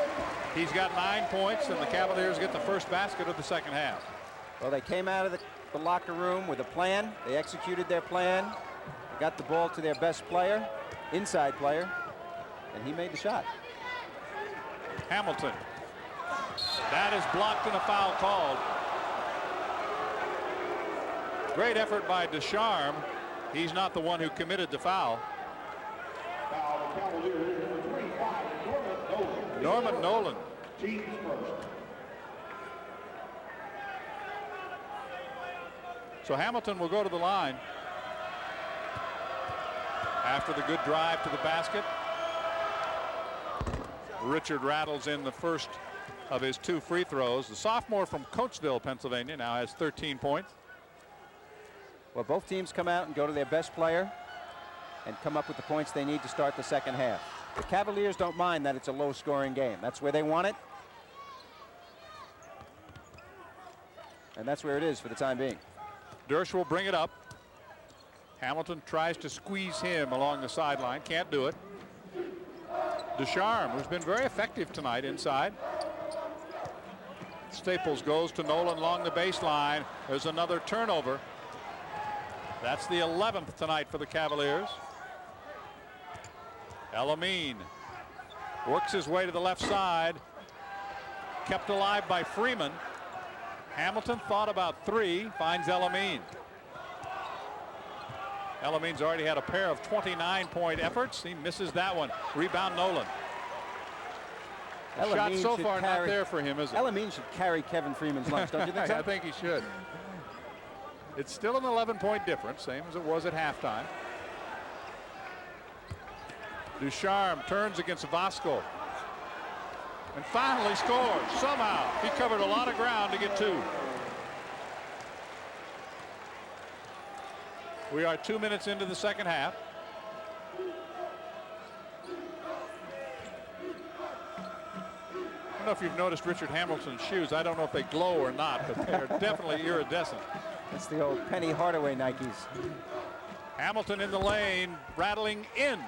He's got 9 points, and the Cavaliers get the first basket of the second half. Well, they came out of the locker room with a plan. They executed their plan. They got the ball to their best player, inside player, and he made the shot. Hamilton. That is blocked and a foul called. Great effort by Descharme. He's not the one who committed the foul. Norman Nolan. So Hamilton will go to the line after the good drive to the basket. Richard rattles in the first of his 2 free throws. The sophomore from Coatesville, Pennsylvania, now has 13 points. Well, both teams come out and go to their best player and come up with the points they need to start the second half. The Cavaliers don't mind that it's a low-scoring game. That's where they want it. And that's where it is for the time being. Dersch will bring it up. Hamilton tries to squeeze him along the sideline. Can't do it. Descharme, who's been very effective tonight inside. Staples goes to Nolan along the baseline. There's another turnover. That's the 11th tonight for the Cavaliers. Elamine works his way to the left side. Kept alive by Freeman. Hamilton thought about 3, finds Elamine. Elamine's already had a pair of 29-point efforts. He misses that one. Rebound Nolan. Shot so far not there for him, is it? Elamine should carry Kevin Freeman's lunch, don't you think so? I think he should. It's still an 11-point difference, same as it was at halftime. Ducharme turns against Vasco and finally scores somehow. He covered a lot of ground to get 2. We are 2 minutes into the second half. I don't know if you've noticed Richard Hamilton's shoes. I don't know if they glow or not, but they're definitely iridescent. That's the old Penny Hardaway Nikes. Hamilton in the lane, rattling in.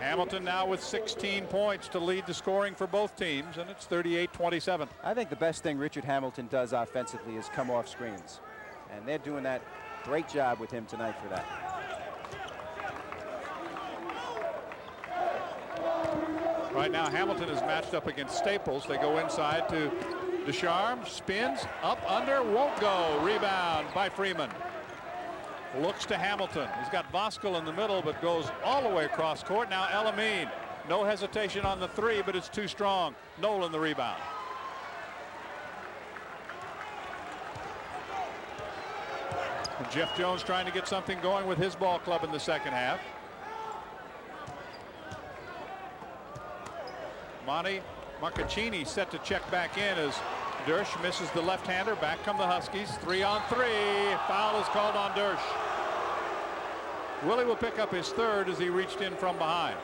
Hamilton now with 16 points to lead the scoring for both teams, and it's 38-27. I think the best thing Richard Hamilton does offensively is come off screens, and they're doing that great job with him tonight for that. Right now Hamilton is matched up against Staples. They go inside to Descharme, spins up under, won't go. Rebound by Freeman. Looks to Hamilton. He's got Voskuhl in the middle, but goes all the way across court. Now Elamine, no hesitation on the 3, but it's too strong. Nolan the rebound. And Jeff Jones trying to get something going with his ball club in the second half. Monty Marcaccini set to check back in as Dersch misses the left-hander. Back come the Huskies. 3-on-3. Foul is called on Dersch. Willie will pick up his 3rd as he reached in from behind.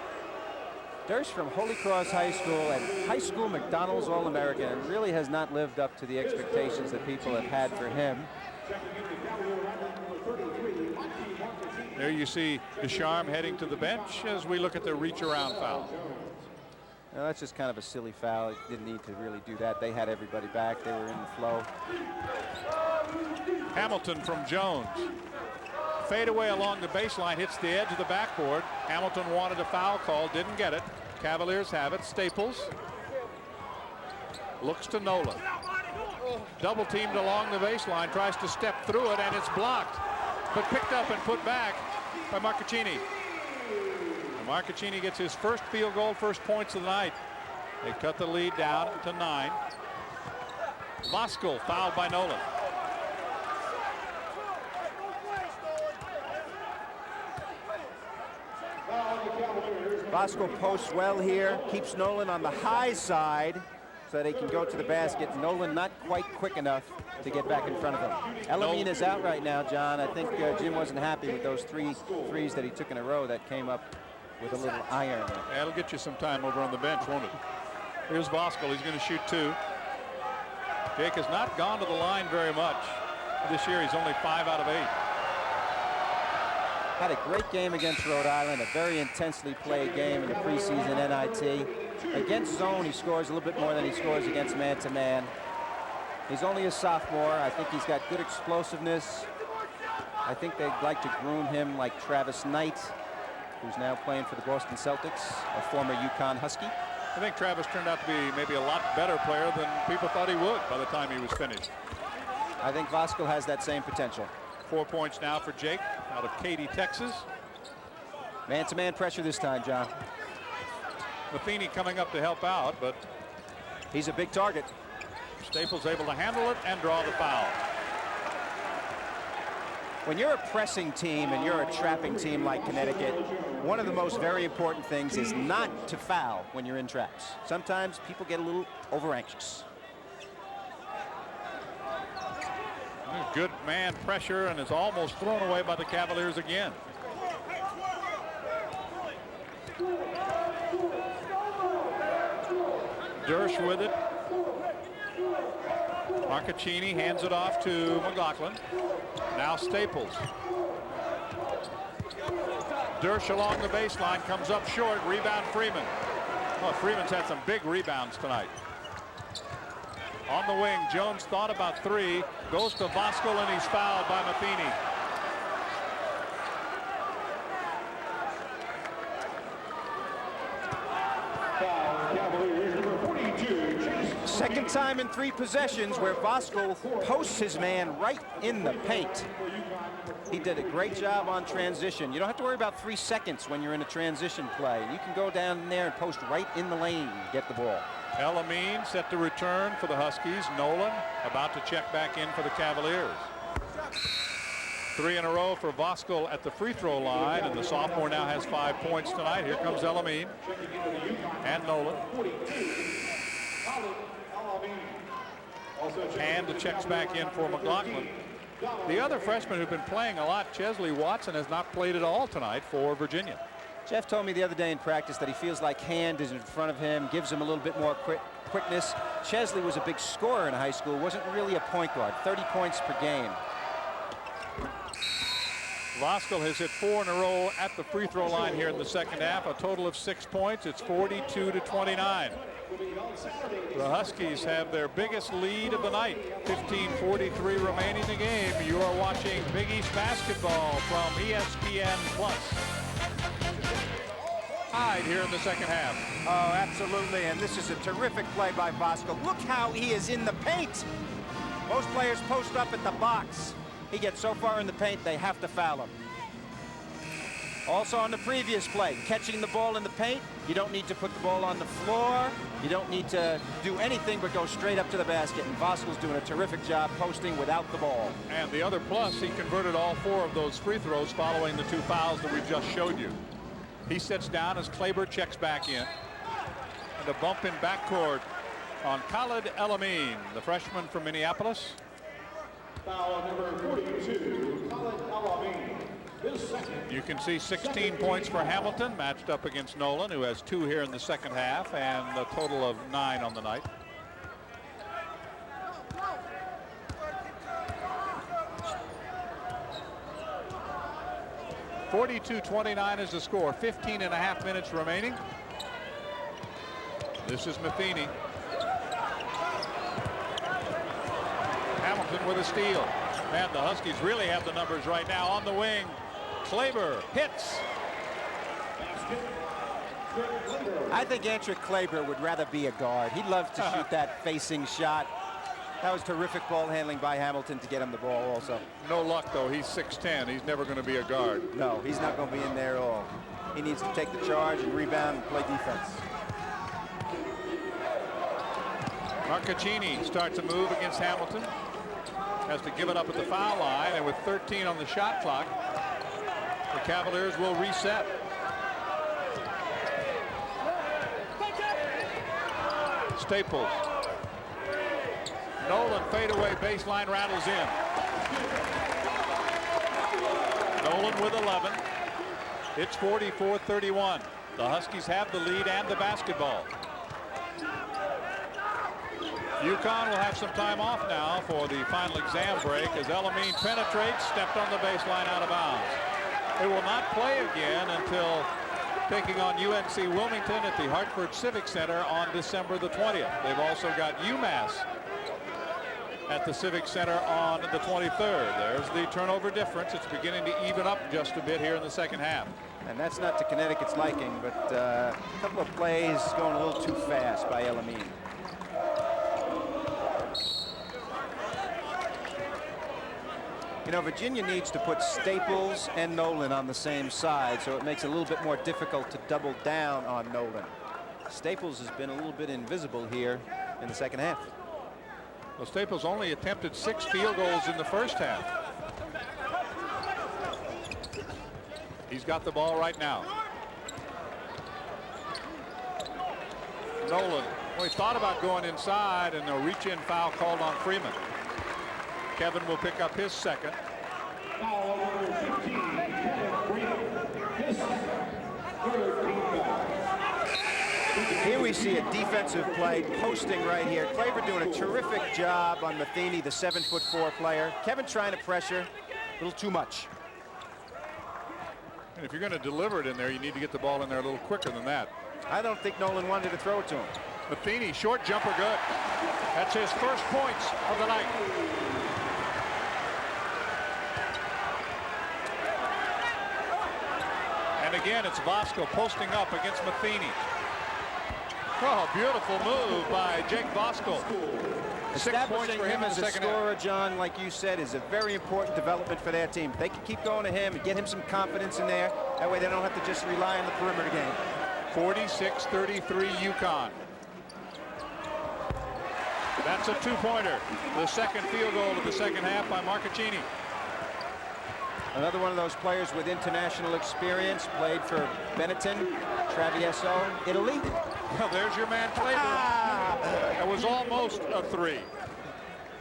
Dersch from Holy Cross High School and high school McDonald's All-American, and really has not lived up to the expectations that people have had for him. There you see Descharme heading to the bench as we look at the reach-around foul. Now, that's just kind of a silly foul. It didn't need to really do that. They had everybody back. They were in the flow. Hamilton from Jones. Fade away along the baseline, hits the edge of the backboard. Hamilton wanted a foul call, didn't get it. Cavaliers have it. Staples looks to Nolan. Double teamed along the baseline, tries to step through it, and it's blocked, but picked up and put back by Marcaccini. Marcaccini gets his first field goal, first points of the night. They cut the lead down to 9. Voskuhl fouled by Nolan. Bosco posts well here, keeps Nolan on the high side so that he can go to the basket. Nolan not quite quick enough to get back in front of him. Elamine is out right now, John. I think Jim wasn't happy with those three threes that he took in a row that came up with a little iron. That'll get you some time over on the bench, won't it? Here's Voskuhl. He's going to shoot 2. Jake has not gone to the line very much. This year he's only 5 out of 8. Had a great game against Rhode Island, a very intensely played game in the preseason NIT. Against zone, he scores a little bit more than he scores against man-to-man. He's only a sophomore. I think he's got good explosiveness. I think they'd like to groom him like Travis Knight, who's now playing for the Boston Celtics, a former UConn Husky. I think Travis turned out to be maybe a lot better player than people thought he would by the time he was finished. I think Voskuhl has that same potential. 4 points now for Jake out of Katy, Texas. Man-to-man pressure this time, John. Matheny coming up to help out, but he's a big target. Staples able to handle it and draw the foul. When you're a pressing team and you're a trapping team like Connecticut, one of the most very important things is not to foul when you're in traps. Sometimes people get a little over-anxious. Good man pressure, and is almost thrown away by the Cavaliers again. Dersh with it. Marcaccini hands it off to McLaughlin. Now Staples. Dersh along the baseline, comes up short. Rebound Freeman. Oh, Freeman's had some big rebounds tonight. On the wing, Jones thought about 3. Goes to Voskuhl, and he's fouled by Matheny. Second time in 3 possessions where Voskuhl posts his man right in the paint. He did a great job on transition. You don't have to worry about 3 seconds when you're in a transition play. You can go down there and post right in the lane and get the ball. Elamine set to return for the Huskies. Nolan about to check back in for the Cavaliers. 3 in a row for Voskuhl at the free throw line, and the sophomore now has 5 points tonight. Here comes Elamine and Nolan. And the checks back in for McLaughlin. The other freshman who've been playing a lot, Chesley Watson, has not played at all tonight for Virginia. Jeff told me the other day in practice that he feels like Hand is in front of him, gives him a little bit more quickness. Chesley was a big scorer in high school, wasn't really a point guard, 30 points per game. Voskuhl has hit 4 in a row at the free throw line here in the second half, a total of 6 points. It's 42-29. The Huskies have their biggest lead of the night. 15:43 remaining in the game. You are watching Big East basketball from ESPN Plus. Tied here in the second half. Oh, absolutely, and this is a terrific play by Voskuhl. Look how he is in the paint. Most players post up at the box. He gets so far in the paint, they have to foul him. Also on the previous play, catching the ball in the paint, you don't need to put the ball on the floor. You don't need to do anything but go straight up to the basket. And Voskuhl's doing a terrific job posting without the ball. And the other plus, he converted all 4 of those free throws following the 2 fouls that we just showed you. He sits down as Kleber checks back in. And a bump in backcourt on Khalid Elamine, the freshman from Minneapolis. Foul number 42, Khalid Elamine. You can see 16 points for Hamilton, matched up against Nolan, who has 2 here in the second half, and a total of 9 on the night. (42-29) is the score. 15.5 minutes remaining. This is Matheny. Hamilton with a steal. And the Huskies really have the numbers right now. On the wing, Kleber hits. I think Antrick Kleber would rather be a guard. He loves to shoot that facing shot. That was terrific ball handling by Hamilton to get him the ball also. No luck, though. He's 6'10". He's never going to be a guard. No, he's not going to be in there at all. He needs to take the charge and rebound and play defense. Marcaccini starts a move against Hamilton. Has to give it up at the foul line, and with 13 on the shot clock, the Cavaliers will reset. Staples. Nolan fadeaway baseline rattles in. Nolan with 11. It's 44-31. The Huskies have the lead and the basketball. UConn will have some time off now for the final exam break as Elamine penetrates, stepped on the baseline, out of bounds. They will not play again until taking on UNC Wilmington at the Hartford Civic Center on December the 20th. They've also got UMass at the Civic Center on the 23rd. There's the turnover difference. It's beginning to even up just a bit here in the second half. And that's not to Connecticut's liking, but a couple of plays going a little too fast by Elamine. You know, Virginia needs to put Staples and Nolan on the same side, so it makes it a little bit more difficult to double down on Nolan. Staples has been a little bit invisible here in the second half. Well, Staples only attempted 6 field goals in the first half. He's got the ball right now. Nolan, well, he thought about going inside, and a reach-in foul called on Freeman. Kevin will pick up his second. Foul number 15, Kevin Freeman. His third team foul. Here we see a defensive play posting right here. Claver doing a terrific job on Matheny, the 7'4" player. Kevin trying to pressure a little too much. And if you're going to deliver it in there, you need to get the ball in there a little quicker than that. I don't think Nolan wanted to throw it to him. Matheny, short jumper, good. That's his first points of the night. And again, it's Vosco posting up against Matheny. Oh, beautiful move by Jake Vosco. 6 points for him as in the a second scorer, half. John, like you said, is a very important development for their team. They can keep going to him and get him some confidence in there. That way they don't have to just rely on the perimeter game. 46-33 UConn. That's a 2-pointer. The second field goal of the second half by Marcaccini. Another one of those players with international experience, played for Benetton, Travieso, Italy. Well, there's your man, Claver. That was almost a 3.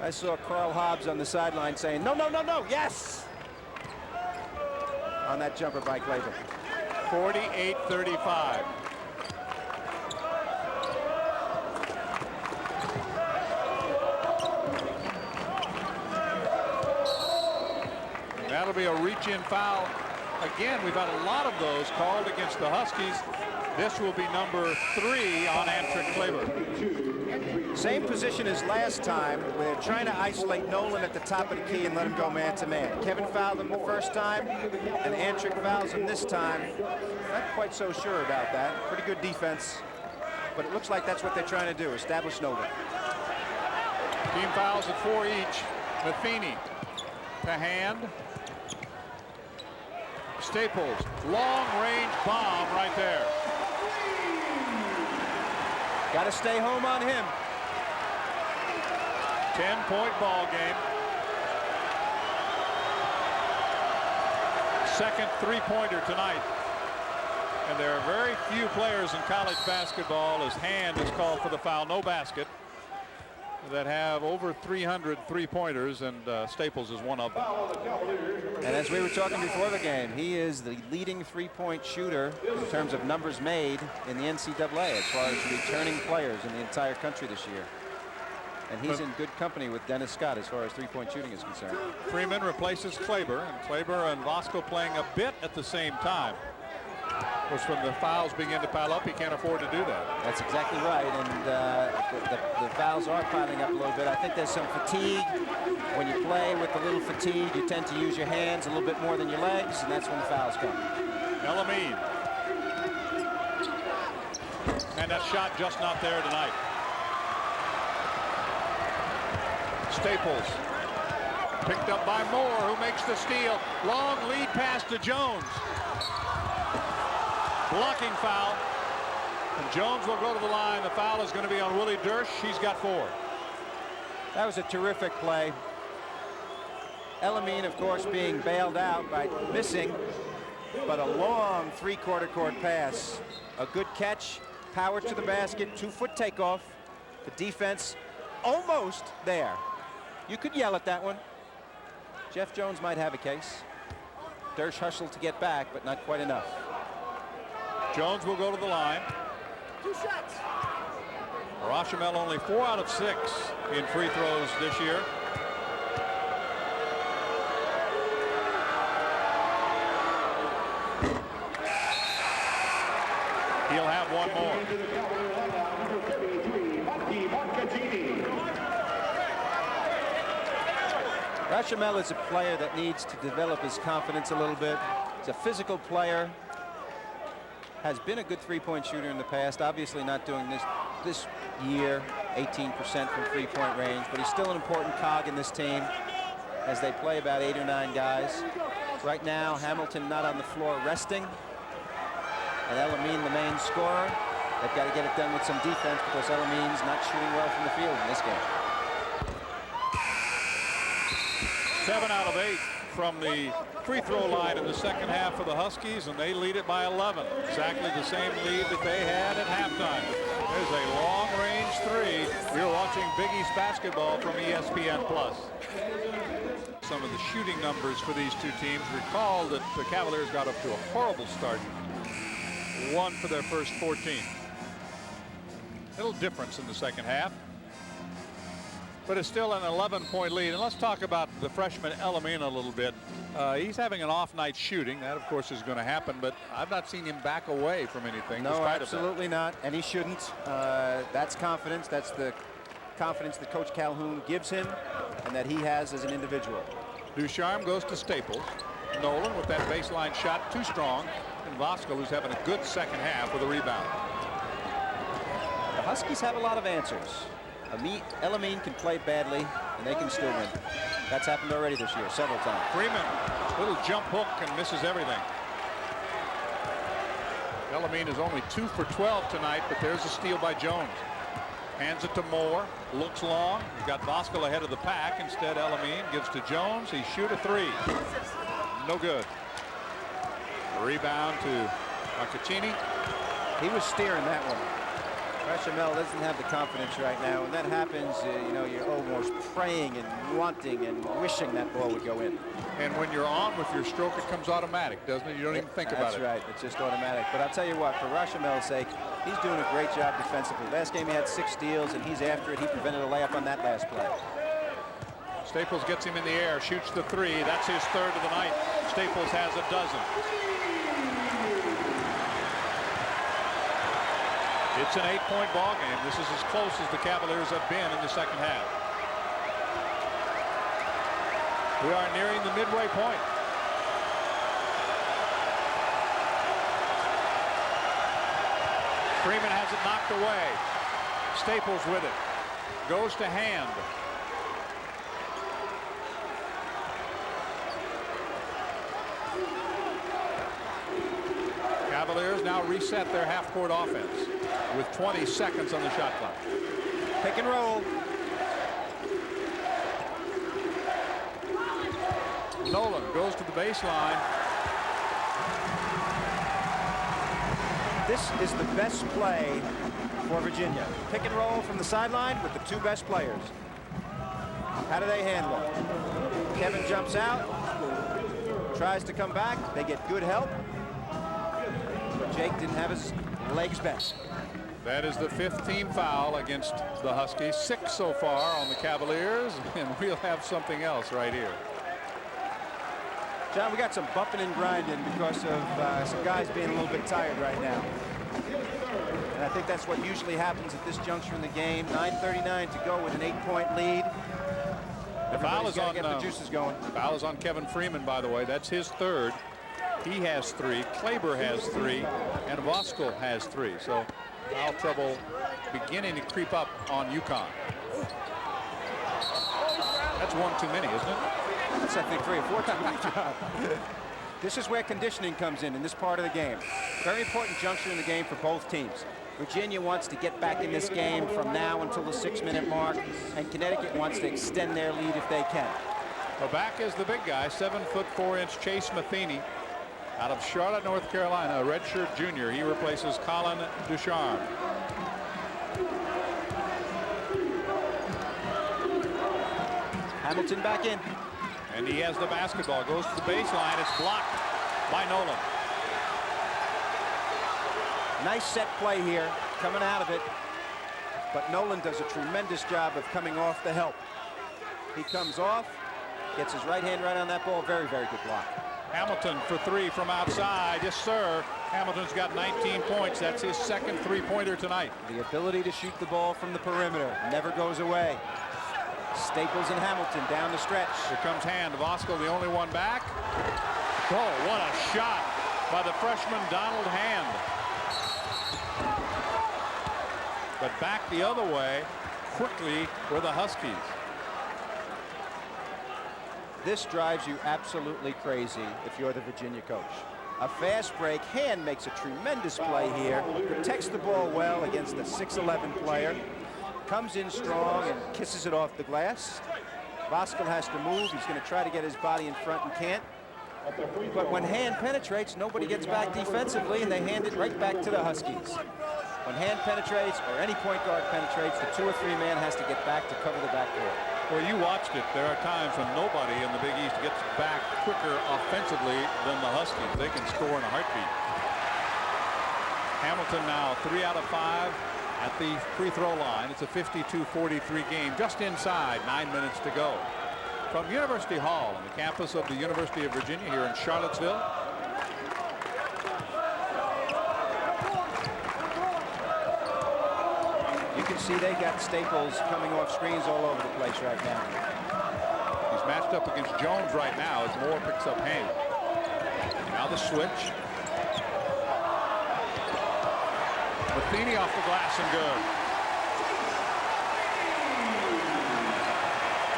I saw Carl Hobbs on the sideline saying, no, no, no, no, yes! On that jumper by Claver. 48-35. That'll be a reach-in foul. Again, we've had a lot of those called against the Huskies. This will be number 3 on Antrick Claver. Same position as last time. We're trying to isolate Nolan at the top of the key and let him go man-to-man. Kevin fouled him the first time, and Antrick fouls him this time. Not quite so sure about that. Pretty good defense, but it looks like that's what they're trying to do, establish Nolan. Team fouls at 4 each. Matheny to hand. Staples, long-range bomb right there. Got to stay home on him. 10-point ball game. Second three-pointer tonight. And there are very few players in college basketball, as Hand is called for the foul, no basket, that have over 300 three-pointers, and Staples is one of them. And as we were talking before the game, he is the leading three-point shooter in terms of numbers made in the NCAA as far as returning players in the entire country this year. And he's in good company with Dennis Scott as far as three-point shooting is concerned. Freeman replaces Claver, and Claver and Vosco playing a bit at the same time. Of course, when the fouls begin to pile up, he can't afford to do that. That's exactly right, and the fouls are piling up a little bit. I think there's some fatigue. When you play with a little fatigue, you tend to use your hands a little bit more than your legs, and that's when the fouls come. Elamine. And that shot just not there tonight. Staples. Picked up by Moore, who makes the steal. Long lead pass to Jones. Blocking foul. And Jones will go to the line. The foul is going to be on Willie Dersch. He's got 4. That was a terrific play. Elamine, of course, being bailed out by missing, but a long three-quarter court pass. A good catch, power to the basket, 2-foot takeoff, The defense almost there. You could yell at that one. Jeff Jones might have a case. Dersh hustled to get back, but not quite enough. Jones will go to the line. 2 shots. Rochamel only 4 out of 6 in free throws this year. He'll have one more. Rochamel is a player that needs to develop his confidence a little bit. He's a physical player. Has been a good three-point shooter in the past. Obviously not doing this year, 18% from three-point range, but he's still an important cog in this team as they play about 8 or 9 guys. Right now, Hamilton not on the floor resting. And Elamine, the main scorer. They've got to get it done with some defense because Elamine's not shooting well from the field in this game. 7 out of 8 from the free throw line in the second half for the Huskies, and they lead it by 11. Exactly the same lead that they had at halftime. There's a long-range 3. You're watching Big East basketball from ESPN+. Some of the shooting numbers for these two teams. Recall that the Cavaliers got up to a horrible start. 1 for their first 14. Little difference in the second half, but it's still an 11-point lead. And let's talk about the freshman Elamine a little bit. He's having an off night shooting. That, of course, is going to happen, but I've not seen him back away from anything. No, absolutely not, and he shouldn't. That's confidence. That's the confidence that Coach Calhoun gives him and that he has as an individual. Ducharme goes to Staples. Nolan with that baseline shot, too strong. And Voskuhl, who's having a good second half with a rebound. The Huskies have a lot of answers. Elamine can play badly, and they can still win. That's happened already this year, several times. Freeman, little jump hook and misses everything. Elamine is only 2 for 12 tonight, but there's a steal by Jones. Hands it to Moore, looks long. He's got Voskuhl ahead of the pack. Instead, Elamine gives to Jones. He shoot a 3. No good. Rebound to Marcaccini. He was steering that one. Rochamel doesn't have the confidence right now. When that happens, you know, you're almost praying and wanting and wishing that ball would go in. And when you're on with your stroke, it comes automatic, doesn't it? You don't even think about it. That's right. It's just automatic. But I'll tell you what, for Rochamel's sake, he's doing a great job defensively. Last game he had 6 steals, and he's after it. He prevented a layup on that last play. Staples gets him in the air, shoots the 3. That's his 3rd of the night. Staples has a dozen. It's an 8-point ball game. This is as close as the Cavaliers have been in the second half. We are nearing the midway point. Freeman has it knocked away. Staples with it. Goes to Hand. Cavaliers now reset their half-court offense with 20 seconds on the shot clock. Pick and roll. Nolan goes to the baseline. This is the best play for Virginia. Pick and roll from the sideline with the 2 best players. How do they handle it? Kevin jumps out, tries to come back. They get good help. But Jake didn't have his legs bent. That is the 5th team foul against the Huskies. 6 so far on the Cavaliers, and we'll have something else right here. John, we got some bumping and grinding because of some guys being a little bit tired right now. And I think that's what usually happens at this juncture in the game. 9:39 to go with an 8-point lead. The foul is on, get the juices going. Foul is on Kevin Freeman, by the way. That's his 3rd. He has 3. Kleber has 3. And Voskuhl has 3. So foul trouble beginning to creep up on UConn. That's 1 too many, isn't it? That's, I think, 3 or 4 times. This is where conditioning comes in this part of the game. Very important juncture in the game for both teams. Virginia wants to get back in this game from now until the 6-minute mark, and Connecticut wants to extend their lead if they can. Well, back is the big guy, 7'4" Chase Matheny out of Charlotte, North Carolina, a redshirt junior. He replaces Colin Ducharme. Hamilton back in. And he has the basketball, goes to the baseline. It's blocked by Nolan. Nice set play here, coming out of it. But Nolan does a tremendous job of coming off the help. He comes off, gets his right hand right on that ball. Very, very good block. Hamilton for three from outside. Yes, sir. Hamilton's got 19 points. That's his second three-pointer tonight. The ability to shoot the ball from the perimeter never goes away. Staples and Hamilton down the stretch. Here comes Hand. Vosco, the only one back. Oh, what a shot by the freshman Donald Hand. But back the other way quickly were the Huskies. This drives you absolutely crazy if you're the Virginia coach. A fast break. Hand makes a tremendous play here. Protects the ball well against the 6'11" player. Comes in strong and kisses it off the glass. Vosco has to move. He's going to try to get his body in front and can't. But when Hand penetrates, nobody gets back defensively, and they hand it right back to the Huskies. When Hand penetrates, or any point guard penetrates, the 2 or 3 man has to get back to cover the backcourt. Well, you watched it. There are times when nobody in the Big East gets back quicker offensively than the Huskies. They can score in a heartbeat. Hamilton now 3 out of 5 at the free throw line. It's a 52-43 game, just inside 9 minutes to go. From University Hall on the campus of the University of Virginia here in Charlottesville. You can see they got Staples coming off screens all over the place right now. He's matched up against Jones right now as Moore picks up Hand. Now the switch. Matheny off the glass and good.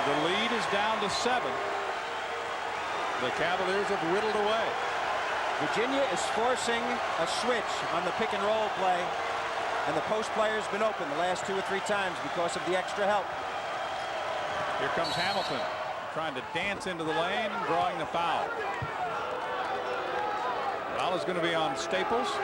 The lead is down to 7. The Cavaliers have whittled away. Virginia is forcing a switch on the pick and roll play, and the post player's been open the last 2 or 3 times because of the extra help. Here comes Hamilton trying to dance into the lane and drawing the foul. Foul is going to be on Staples.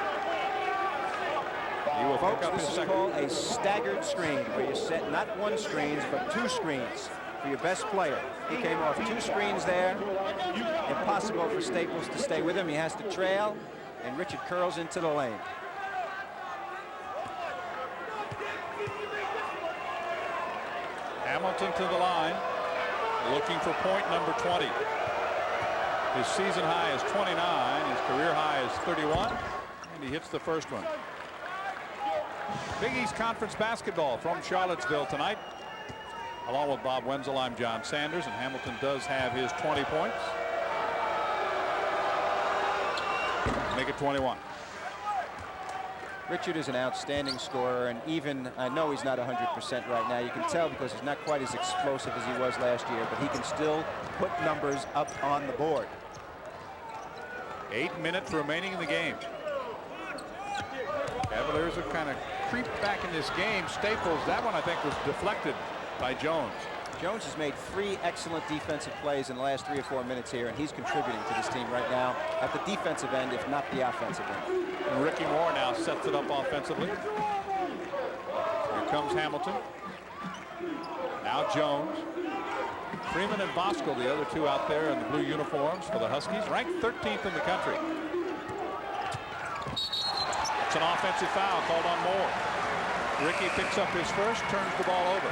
He will pick up his This is second. called a staggered screen, where you set not 1 screens but 2 screens for your best player. He came off 2 screens there. Impossible for Staples to stay with him. He has to trail, and Richard curls into the lane. Hamilton to the line, looking for point number 20. His season high is 29. His career high is 31, and he hits the first one. Big East Conference basketball from Charlottesville tonight. Along with Bob Wenzel, I'm John Sanders, and Hamilton does have his 20 points. Make it 21. Richard is an outstanding scorer, and even, I know he's not 100% right now. You can tell because he's not quite as explosive as he was last year, but he can still put numbers up on the board. 8 minutes remaining in the game. Cavaliers have kind of creeped back in this game. Staples, that one I think was deflected by Jones. Jones has made 3 excellent defensive plays in the last 3 or 4 minutes here, and he's contributing to this team right now at the defensive end, if not the offensive end. And Ricky Moore now sets it up offensively. Here comes Hamilton. Now Jones. Freeman and Vosco, the other 2 out there in the blue uniforms for the Huskies, ranked 13th in the country. It's an offensive foul called on Moore. Ricky picks up his first, turns the ball over.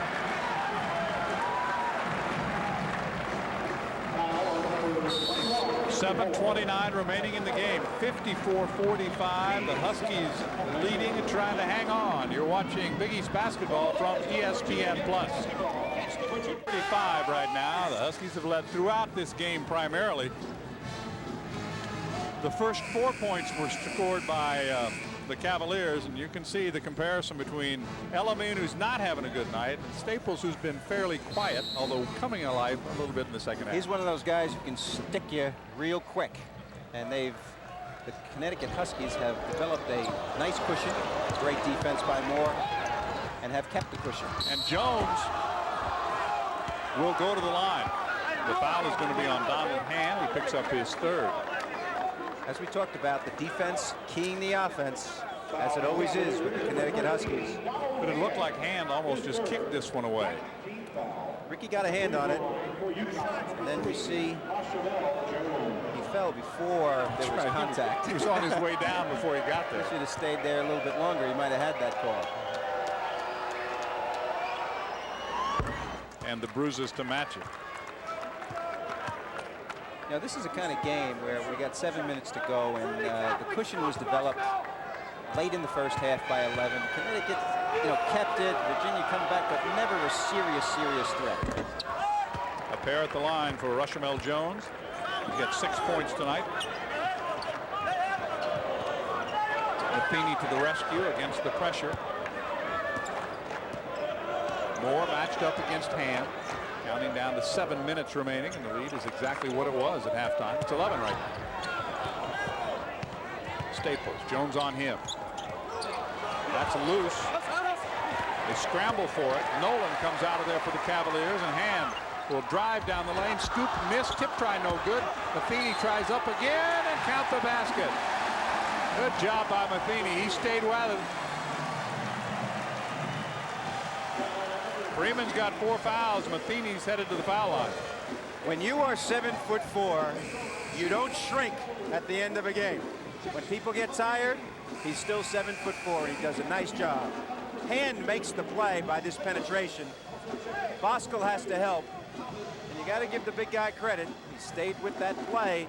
.7:29 remaining in the game. 54-45. The Huskies leading and trying to hang on. You're watching Big East basketball from ESPN+. 45 right now. The Huskies have led throughout this game primarily. The first 4 points were scored by the Cavaliers, and you can see the comparison between Elamine, who's not having a good night, and Staples, who's been fairly quiet, although coming alive a little bit in the second half. He's one of those guys who can stick you real quick, and the Connecticut Huskies have developed a nice cushion. Great defense by Moore, and have kept the cushion. And Jones will go to the line. The foul is going to be on Donald Hand. He picks up his 3rd. As we talked about, the defense keying the offense, as it always is with the Connecticut Huskies. But it looked like Hand almost just kicked this one away. Ricky got a hand on it. And then we see he fell before there was contact. He was on his way down before he got there. He should have stayed there a little bit longer. He might have had that call. And the bruises to match it. Now, this is a kind of game where we got 7 minutes to go, and the cushion was developed late in the first half by 11. Connecticut, kept it. Virginia come back, but never a serious threat. A pair at the line for Rushamel Jones. He gets 6 points tonight. Matheny to the rescue against the pressure. Moore matched up against Ham. Counting down to 7 minutes remaining, and the lead is exactly what it was at halftime. It's 11 right now. Staples, Jones on him. That's loose. They scramble for it. Nolan comes out of there for the Cavaliers, and Ham will drive down the lane. Scoop, miss, tip try, no good. Matheny tries up again and count the basket. Good job by Matheny. He stayed with it. Freeman's got 4 fouls. Matheny's headed to the foul line. When you are 7'4", you don't shrink at the end of a game. When people get tired, he's still 7'4", and he does a nice job. Hand makes the play by this penetration. Boskel has to help, and you got to give the big guy credit. He stayed with that play.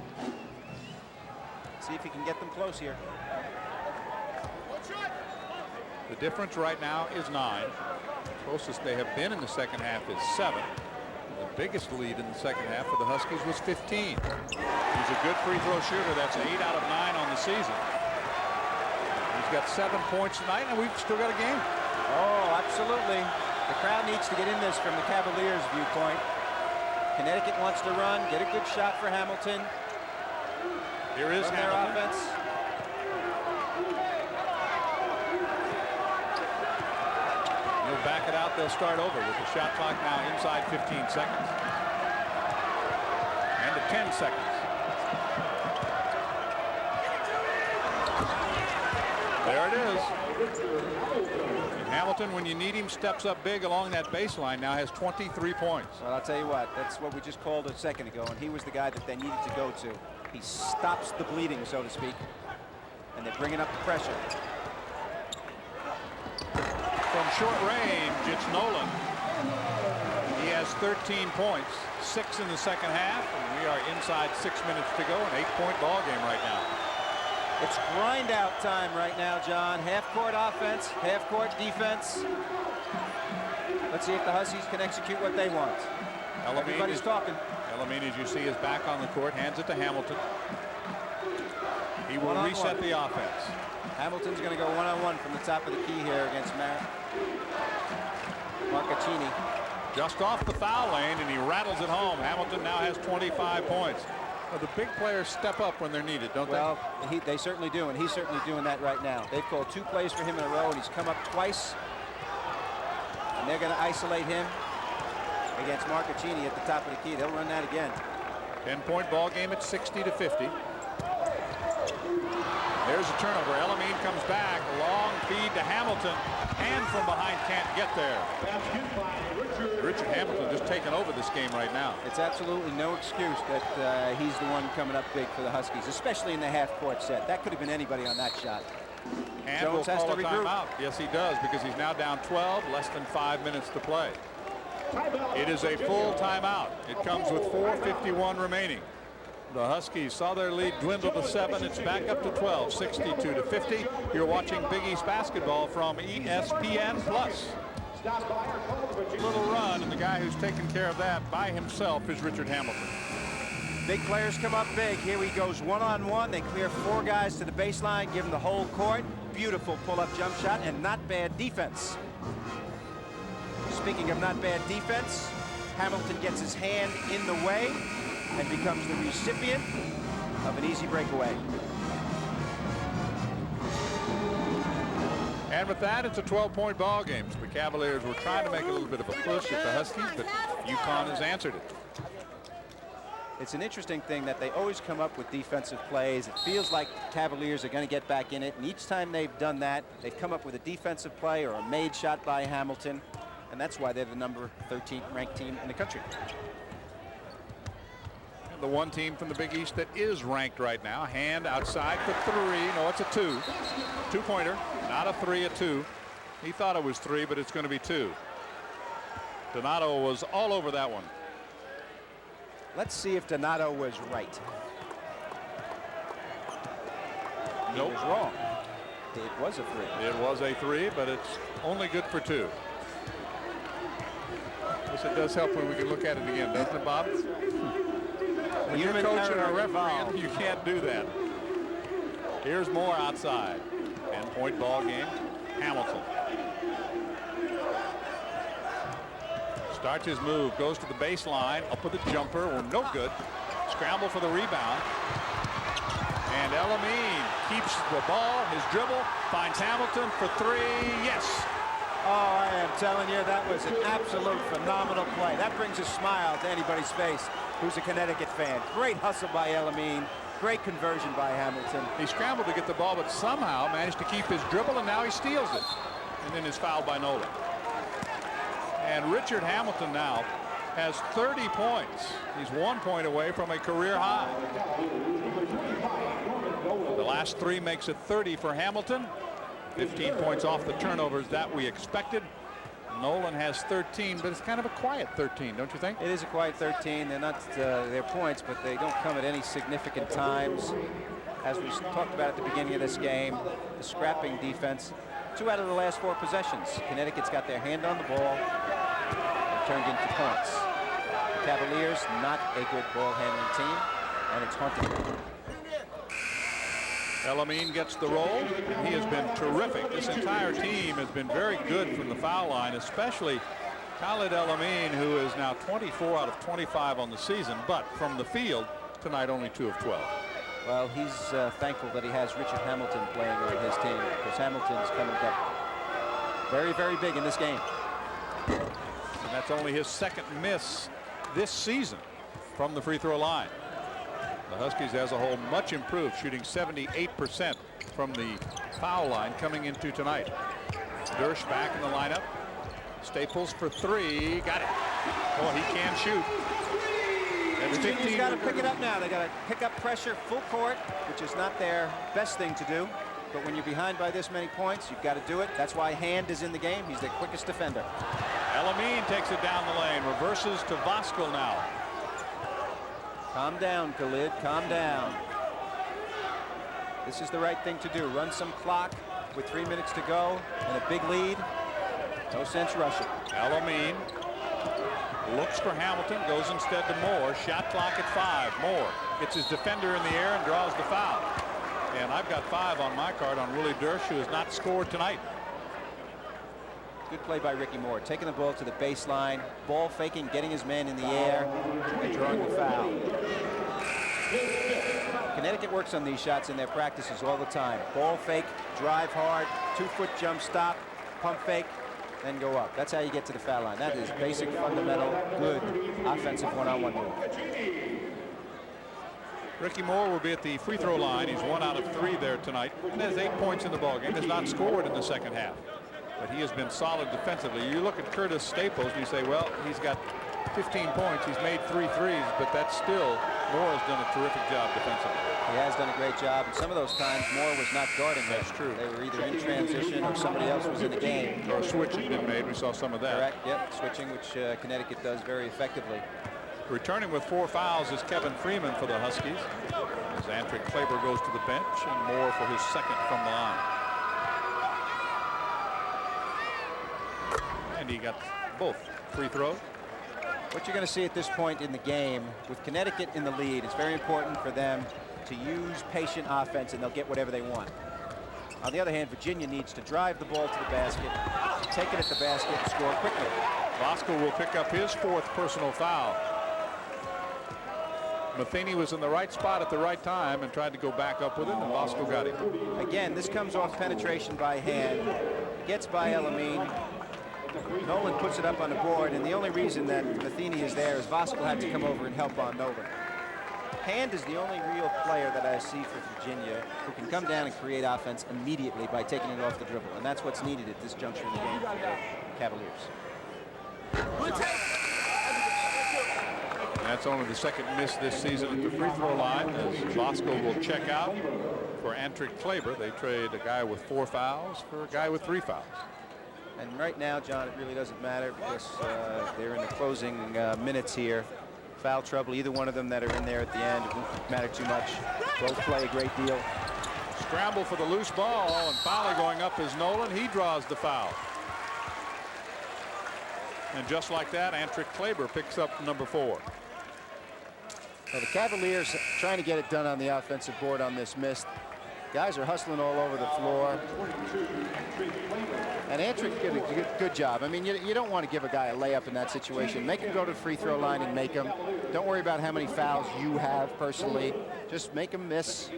See if he can get them close here. The difference right now is 9. Closest they have been in the second half is 7. The biggest lead in the second half for the Huskies was 15. He's a good free throw shooter. That's 8 out of 9 on the season. He's got 7 points tonight, and we've still got a game. Oh, absolutely. The crowd needs to get in this from the Cavaliers' viewpoint. Connecticut wants to run, get a good shot for Hamilton. Here is their offense. They'll back it out. They'll start over with the shot clock now inside 15 seconds. And to 10 seconds. There it is. And Hamilton, when you need him, steps up big along that baseline. Now has 23 points. Well, I'll tell you what. That's what we just called a second ago, and he was the guy that they needed to go to. He stops the bleeding, so to speak, and they're bringing up the pressure. From short range, it's Nolan. He has 13 points, 6 in the second half, and we are inside 6 minutes to go. An 8-point ball game right now. It's grind out time right now, John. Half-court offense, half-court defense. Let's see if the Huskies can execute what they want. Everybody's talking. Elamine, as you see, is back on the court, hands it to Hamilton. He will reset the offense. Hamilton's going to go one-on-one from the top of the key here against Marcaccini. Just off the foul lane, and he rattles it home. Hamilton now has 25 points. Well, the big players step up when they're needed, don't they? Well, they certainly do, and he's certainly doing that right now. They've called 2 plays for him in a row, and he's come up twice. And they're going to isolate him against Marcaccini at the top of the key. They'll run that again. 10-point ball game at 60-50. There's a turnover. Elamine comes back. Long feed to Hamilton. And from behind can't get there. Richard Hamilton just taking over this game right now. It's absolutely no excuse that he's the one coming up big for the Huskies, especially in the half-court set. That could have been anybody on that shot. And Jones will has call to a regroup. timeout. Yes, he does, because he's now down 12, less than 5 minutes to play. It is a full timeout. It comes with 4:51 remaining. The Huskies saw their lead dwindle to 7. It's back up to 12, 62-50. You're watching Big East basketball from ESPN+. Little run, and the guy who's taking care of that by himself is Richard Hamilton. Big players come up big. Here he goes one-on-one. They clear 4 guys to the baseline, give him the whole court. Beautiful pull-up jump shot, and not bad defense. Speaking of not bad defense, Hamilton gets his hand in the way and becomes the recipient of an easy breakaway. And with that, it's a 12-point ball game. So the Cavaliers were trying to make a little bit of a push at the Huskies, but UConn has answered it. It's an interesting thing that they always come up with defensive plays. It feels like the Cavaliers are going to get back in it, and each time they've done that, they've come up with a defensive play or a made shot by Hamilton. and that's why they're the number 13th ranked team in the country. And the one team from the Big East that is ranked right now. Hand outside for 3. No, it's a 2. 2-pointer, not a 3, a 2. He thought it was 3, but it's going to be 2. Donato was all over that one. Let's see if Donato was right. Nope. He was wrong. It was a 3. It was a 3, but it's only good for 2. Guess it does help when we can look at it again, doesn't it, Bob? When you're coaching or refereeing, you can't do that. Here's Moore outside. 10-point ball game. Hamilton starts his move, goes to the baseline, up with a jumper, well, no good. Scramble for the rebound. And Elamine keeps the ball, his dribble, finds Hamilton for 3. Yes. Oh, I am telling you, that was an absolute phenomenal play. That brings a smile to anybody's face who's a Connecticut fan. Great hustle by Elamine. Great conversion by Hamilton. He scrambled to get the ball, but somehow managed to keep his dribble, and now he steals it. And then is fouled by Nolan. And Richard Hamilton now has 30 points. He's 1 point away from a career high. The last 3 makes it 30 for Hamilton. 15 points off the turnovers that we expected. Nolan has 13, but it's kind of a quiet 13, don't you think? It is a quiet 13. They're not their points, but they don't come at any significant times. As we talked about at the beginning of this game, the scrapping defense. 2 out of the last 4 possessions. Connecticut's got their hand on the ball and turned into points. The Cavaliers, not a good ball handling team, and it's haunting. Elamine gets the roll, and he has been terrific. This entire team has been very good from the foul line, especially Khalid Elamine, who is now 24 out of 25 on the season, but from the field tonight only 2 of 12. Well, he's thankful that he has Richard Hamilton playing with his team, because Hamilton's coming up very, very big in this game. And that's only his 2nd miss this season from the free throw line. The Huskies as a whole much improved, shooting 78% from the foul line coming into tonight. Dersh back in the lineup. Staples for 3. Got it. Oh, he can shoot. Virginia's got to pick it up now. They got to pick up pressure full court, which is not their best thing to do. But when you're behind by this many points, you've got to do it. That's why Hand is in the game. He's the quickest defender. Elamine takes it down the lane. Reverses to Voskuhl now. Calm down, Khalid. Calm down. This is the right thing to do. Run some clock with 3 minutes to go and a big lead. No sense rushing. Elamine looks for Hamilton, goes instead to Moore. Shot clock at 5. Moore gets his defender in the air and draws the foul. And I've got 5 on my card on Willie Dersh, who has not scored tonight. Good play by Ricky Moore, taking the ball to the baseline, ball faking, getting his man in the air, and drawing the foul. Connecticut works on these shots in their practices all the time. Ball fake, drive hard, 2-foot jump stop, pump fake, then go up. That's how you get to the foul line. That is basic, fundamental, good offensive one-on-one move. Ricky Moore will be at the free throw line. He's 1 out of 3 there tonight and has 8 points in the ballgame. Has not scored in the second half. But he has been solid defensively. You look at Curtis Staples and you say, well, he's got 15 points. He's made 3 threes, but that's still, Moore has done a terrific job defensively. He has done a great job, and some of those times Moore was not guarding them. That's true. They were either in transition or somebody else was in the game. Or a switch had been made. We saw some of that. Correct, yep, switching, which Connecticut does very effectively. Returning with 4 fouls is Kevin Freeman for the Huskies, as Antrick Kleber goes to the bench and Moore for his 2nd from the line. And he got both free throws. What you're going to see at this point in the game, with Connecticut in the lead, it's very important for them to use patient offense, and they'll get whatever they want. On the other hand, Virginia needs to drive the ball to the basket, take it at the basket, and score quickly. Voskuhl will pick up his 4th personal foul. Matheny was in the right spot at the right time and tried to go back up with it, and Voskuhl got him. Again, this comes off penetration by Hand. Gets by Elamine. Nolan puts it up on the board, and the only reason that Matheny is there is Voskuhl had to come over and help on Nolan. Hand is the only real player that I see for Virginia who can come down and create offense immediately by taking it off the dribble, and that's what's needed at this juncture in the game for the Cavaliers. That's only the second miss this season at the free throw line, as Voskuhl will check out for Antric Kleber. They trade a guy with 4 fouls for a guy with 3 fouls. And right now, John, it really doesn't matter because they're in the closing minutes here. Foul trouble, either one of them that are in there at the end, it won't matter too much. Both play a great deal. Scramble for the loose ball, and finally going up is Nolan. He draws the foul. And just like that, Antric Kleber picks up number 4. Well, the Cavaliers trying to get it done on the offensive board on this miss. Guys are hustling all over the floor. And Antric did a good job. I mean, you don't want to give a guy a layup in that situation. Make him go to the free throw line and make him. Don't worry about how many fouls you have personally. Just make him miss.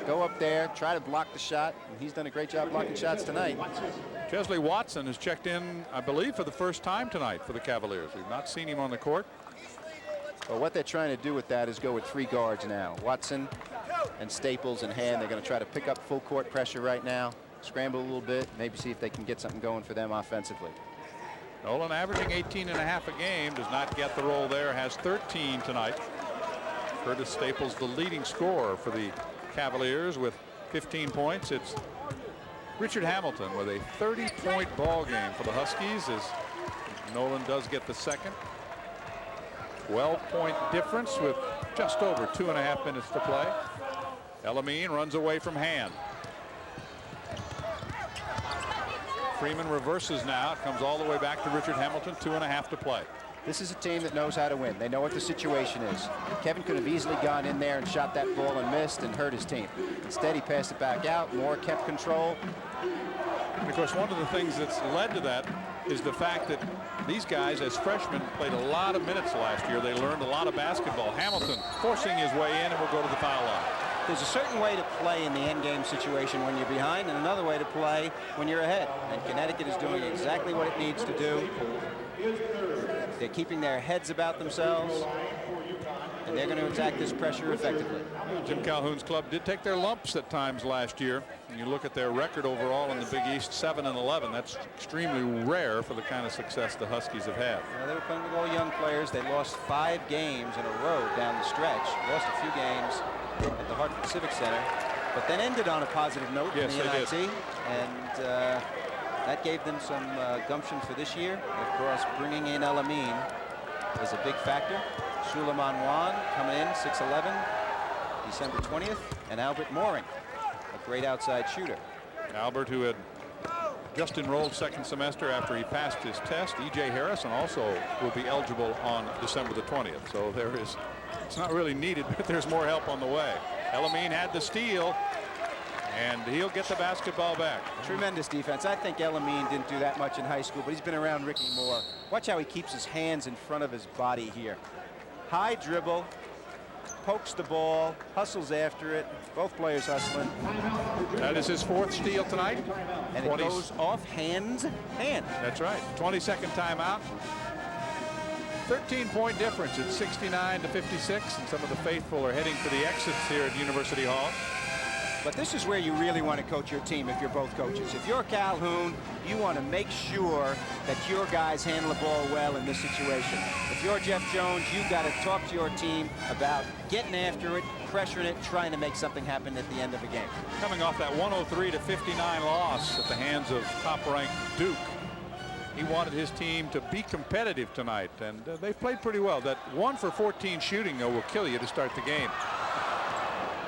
Go up there, try to block the shot. And he's done a great job blocking shots tonight. Chesley Watson has checked in, I believe, for the first time tonight for the Cavaliers. We've not seen him on the court. Well, what they're trying to do with that is go with 3 guards now. Watson and Staples in hand. They're going to try to pick up full court pressure right now. Scramble a little bit, maybe see if they can get something going for them offensively. Nolan averaging 18.5 a game, does not get the roll there, has 13 tonight. Curtis Staples the leading scorer for the Cavaliers with 15 points. It's Richard Hamilton with a 30-point ball game for the Huskies as Nolan does get the second. 12-point difference with just over 2.5 minutes to play. Elamine runs away from Hand. Freeman reverses now. It comes all the way back to Richard Hamilton. 2.5 to play. This is a team that knows how to win. They know what the situation is. Kevin could have easily gone in there and shot that ball and missed and hurt his team. Instead, he passed it back out. Moore kept control. And of course, one of the things that's led to that is the fact that these guys, as freshmen, played a lot of minutes last year. They learned a lot of basketball. Hamilton forcing his way in and will go to the foul line. There's a certain way to play in the endgame situation when you're behind and another way to play when you're ahead. And Connecticut is doing exactly what it needs to do. They're keeping their heads about themselves, and they're going to attack this pressure effectively. Jim Calhoun's club did take their lumps at times last year. And you look at their record overall in the Big East, 7-11. That's extremely rare for the kind of success the Huskies have had. Well, they were playing with all young players. They lost 5 games in a row down the stretch. Lost a few games at the Hartford Civic Center, but then ended on a positive note in the NIT. And that gave them some gumption for this year. And of course, bringing in Elamine is a big factor. Suleiman Wan coming in, 6'11", December 20th, and Albert Mooring, a great outside shooter. Albert, who had just enrolled second semester after he passed his test. E.J. Harrison also will be eligible on December the 20th. So there is, it's not really needed, but there's more help on the way. Elamine had the steal, and he'll get the basketball back. Tremendous defense. I think Elamine didn't do that much in high school, but he's been around Ricky Moore. Watch how he keeps his hands in front of his body here. High dribble, pokes the ball, hustles after it. Both players hustling. That is his 4th steal tonight. And it goes off hand. That's right. 22nd timeout. 13-point difference. It's 69-56, and some of the faithful are heading for the exits here at University Hall. But this is where you really want to coach your team if you're both coaches. If you're Calhoun, you want to make sure that your guys handle the ball well in this situation. If you're Jeff Jones, you've got to talk to your team about getting after it, pressuring it, trying to make something happen at the end of a game. Coming off that 103-59 loss at the hands of top-ranked Duke, he wanted his team to be competitive tonight, and they've played pretty well. That 1 for 14 shooting, though, will kill you to start the game.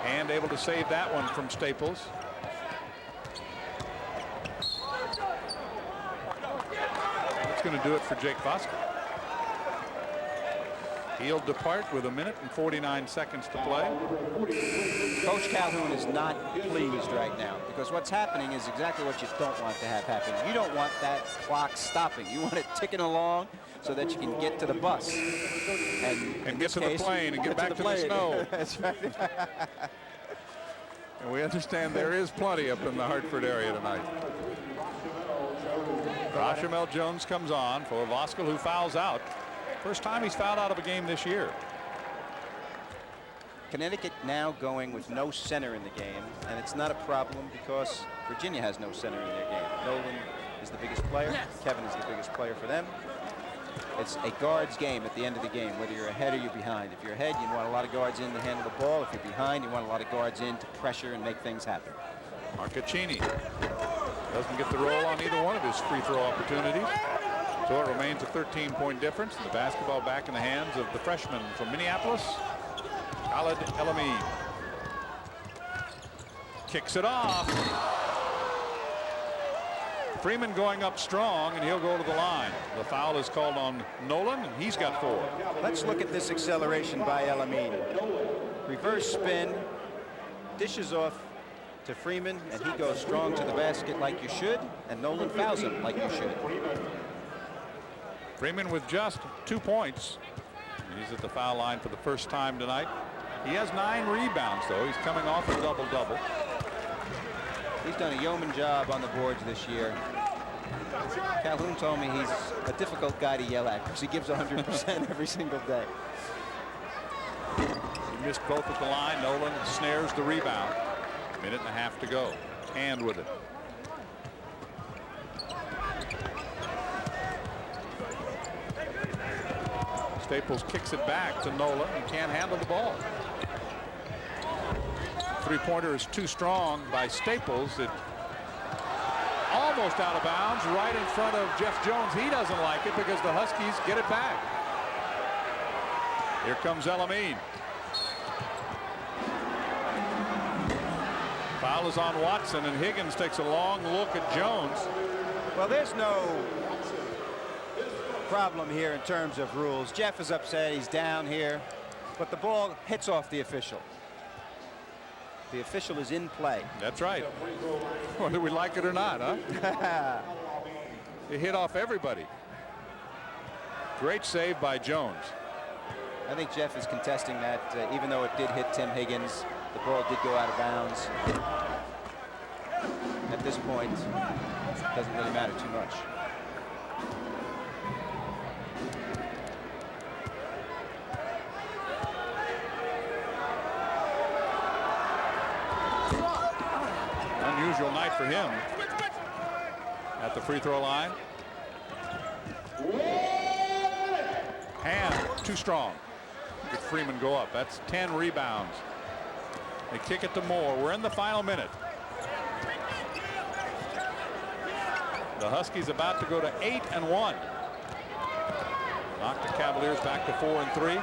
And able to save that one from Staples. That's going to do it for Jake Voskuhl. He'll depart with 1 minute and 49 seconds to play. Coach Calhoun is not pleased right now because what's happening is exactly what you don't want to have happen. You don't want that clock stopping. You want it ticking along so that you can get to the bus and get to the plane and get back to the snow. That's right. And we understand there is plenty up in the Hartford area tonight. Rashamel Jones comes on for Voskuhl, who fouls out. First time he's fouled out of a game this year. Connecticut now going with no center in the game, and it's not a problem because Virginia has no center in their game. Nolan is the biggest player. Kevin is the biggest player for them. It's a guard's game at the end of the game, whether you're ahead or you're behind. If you're ahead, you want a lot of guards in to handle the ball. If you're behind, you want a lot of guards in to pressure and make things happen. Marcaccini doesn't get the roll on either one of his free throw opportunities. So it remains a 13-point difference. The basketball back in the hands of the freshman from Minneapolis, Khalid El-Amin. Kicks it off. Freeman going up strong, and he'll go to the line. The foul is called on Nolan, and he's got 4. Let's look at this acceleration by El-Amin. Reverse spin, dishes off to Freeman, and he goes strong to the basket like you should, and Nolan fouls him like you should. Freeman with just 2 points. He's at the foul line for the first time tonight. He has 9 rebounds, though. He's coming off a double-double. He's done a yeoman job on the boards this year. Calhoun told me he's a difficult guy to yell at because he gives 100% every single day. He missed both at the line. Nolan snares the rebound. Minute and a half to go. Hand with it. Staples kicks it back to Nolan. He can't handle the ball. Three-pointer is too strong by Staples. It almost out of bounds right in front of Jeff Jones. He doesn't like it because the Huskies get it back. Here comes El-Amin. Foul is on Watson, and Higgins takes a long look at Jones. Well, there's no problem here in terms of rules. Jeff is upset. He's down here, but the ball hits off the official. The official is in play. That's right. Whether we like it or not, huh? It hit off everybody. Great save by Jones. I think Jeff is contesting that even though it did hit Tim Higgins, the ball did go out of bounds. At this point, it doesn't really matter too much. Unusual night for him at the free throw line. Hand too strong. Look at Freeman go up. That's 10 rebounds. They kick it to Moore. We're in the final minute. The Huskies about to go to 8-1. Knock the Cavaliers back to 4-3.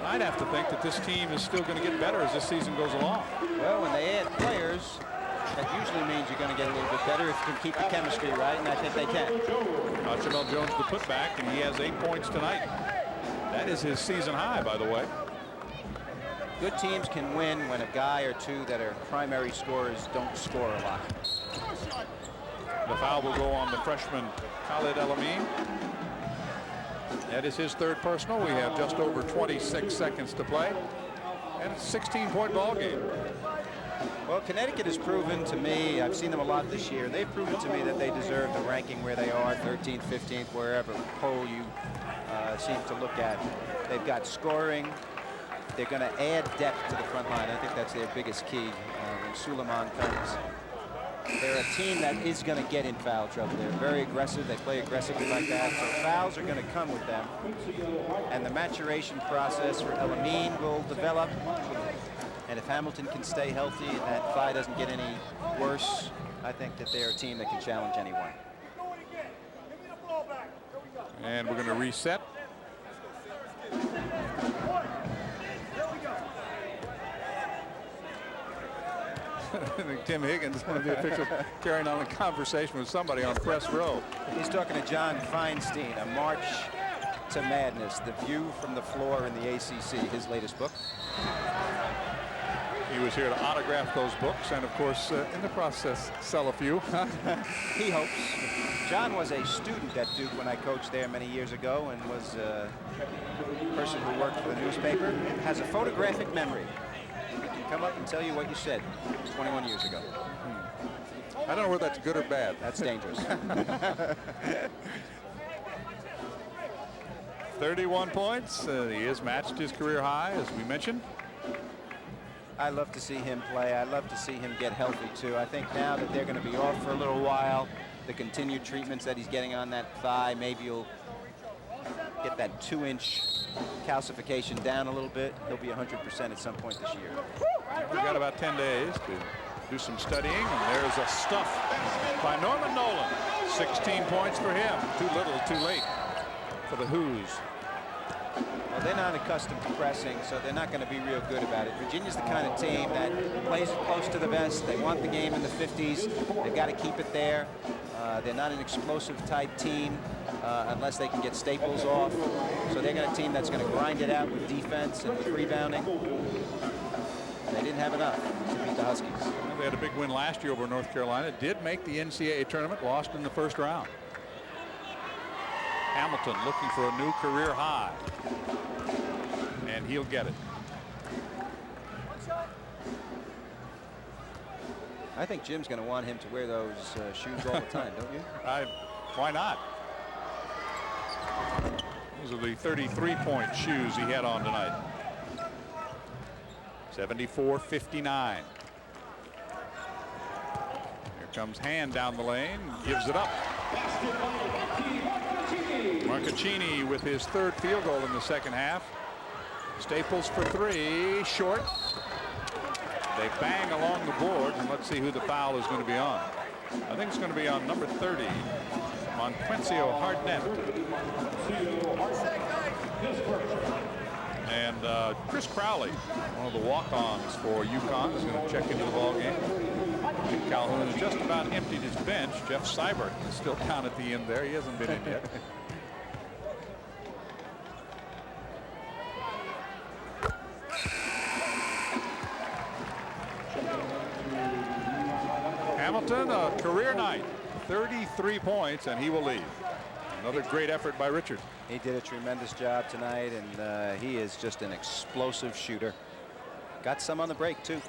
I'd have to think that this team is still going to get better as this season goes along. Well, when they add players, that usually means you're going to get a little bit better if you can keep the chemistry right, and I think they can. Archibald Jones the putback, and he has 8 points tonight. That is his season high, by the way. Good teams can win when a guy or two that are primary scorers don't score a lot. The foul will go on the freshman Khalid El-Amin. That is his 3rd personal. We have just over 26 seconds to play, and it's a 16-point ball game. Well, Connecticut has proven to me, I've seen them a lot this year, they've proven to me that they deserve the ranking where they are, 13th, 15th, wherever poll you seem to look at. They've got scoring. They're going to add depth to the front line. I think that's their biggest key when Suleiman comes. They're a team that is going to get in foul trouble. They're very aggressive. They play aggressively like that. So fouls are going to come with them. And the maturation process for El-Amin will develop. And if Hamilton can stay healthy and that thigh doesn't get any worse, I think that they're a team that can challenge anyone. And we're going to reset. I think Tim Higgins, one of the officials, carrying on a conversation with somebody on press row. He's talking to John Feinstein, A March to Madness, The View from the Floor in the ACC, his latest book. He was here to autograph those books and, of course, in the process, sell a few. He hopes. John was a student at Duke when I coached there many years ago and was a person who worked for the newspaper. Has a photographic memory. He can come up and tell you what you said 21 years ago. I don't know whether that's good or bad. That's dangerous. 31 points. He has matched his career high, as we mentioned. I love to see him play. I love to see him get healthy, too. I think now that they're going to be off for a little while, the continued treatments that he's getting on that thigh, maybe he'll get that 2-inch calcification down a little bit. He'll be 100% at some point this year. We've got about 10 days to do some studying, and there's a stuff by Norman Nolan. 16 points for him. Too little, too late for the Who's. Well, they're not accustomed to pressing, so they're not going to be real good about it. Virginia's the kind of team that plays it close to the vest. They want the game in the 50s. They've got to keep it there. They're not an explosive type team unless they can get Staples off. So they're a team that's going to grind it out with defense and with rebounding. They didn't have enough to beat the Huskies. Well, they had a big win last year over North Carolina. Did make the NCAA tournament, lost in the first round. Hamilton looking for a new career high, and he'll get it. I think Jim's going to want him to wear those shoes all the time, don't you? Why not? Those are the 33-point shoes he had on tonight. 74-59. Here comes Hand down the lane, gives it up. Marcaccini with his third field goal in the second half. Staples for three, short. They bang along the boards, and let's see who the foul is going to be on. I think it's going to be on number 30, Monquencio Hardnett. And Chris Crowley, one of the walk-ons for UConn, is going to check into the ball game. Calhoun has just about emptied his bench. Jeff Seibert is still down at the end there. He hasn't been in yet. Hamilton, a career night, 33 points, and he will leave. Another great effort by Richard. He did a tremendous job tonight, and he is just an explosive shooter. Got some on the break, too.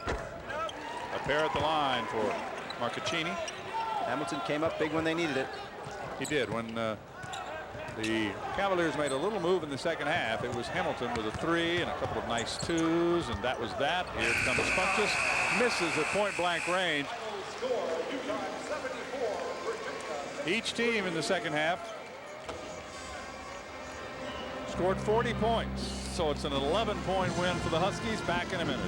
A pair at the line for Marcaccini. Hamilton came up big when they needed it. He did. When the Cavaliers made a little move in the second half, it was Hamilton with a three and a couple of nice twos, and that was that. Here comes Funchess, misses at point-blank range. Each team in the second half scored 40 points, so it's an 11-point win for the Huskies. Back in a minute.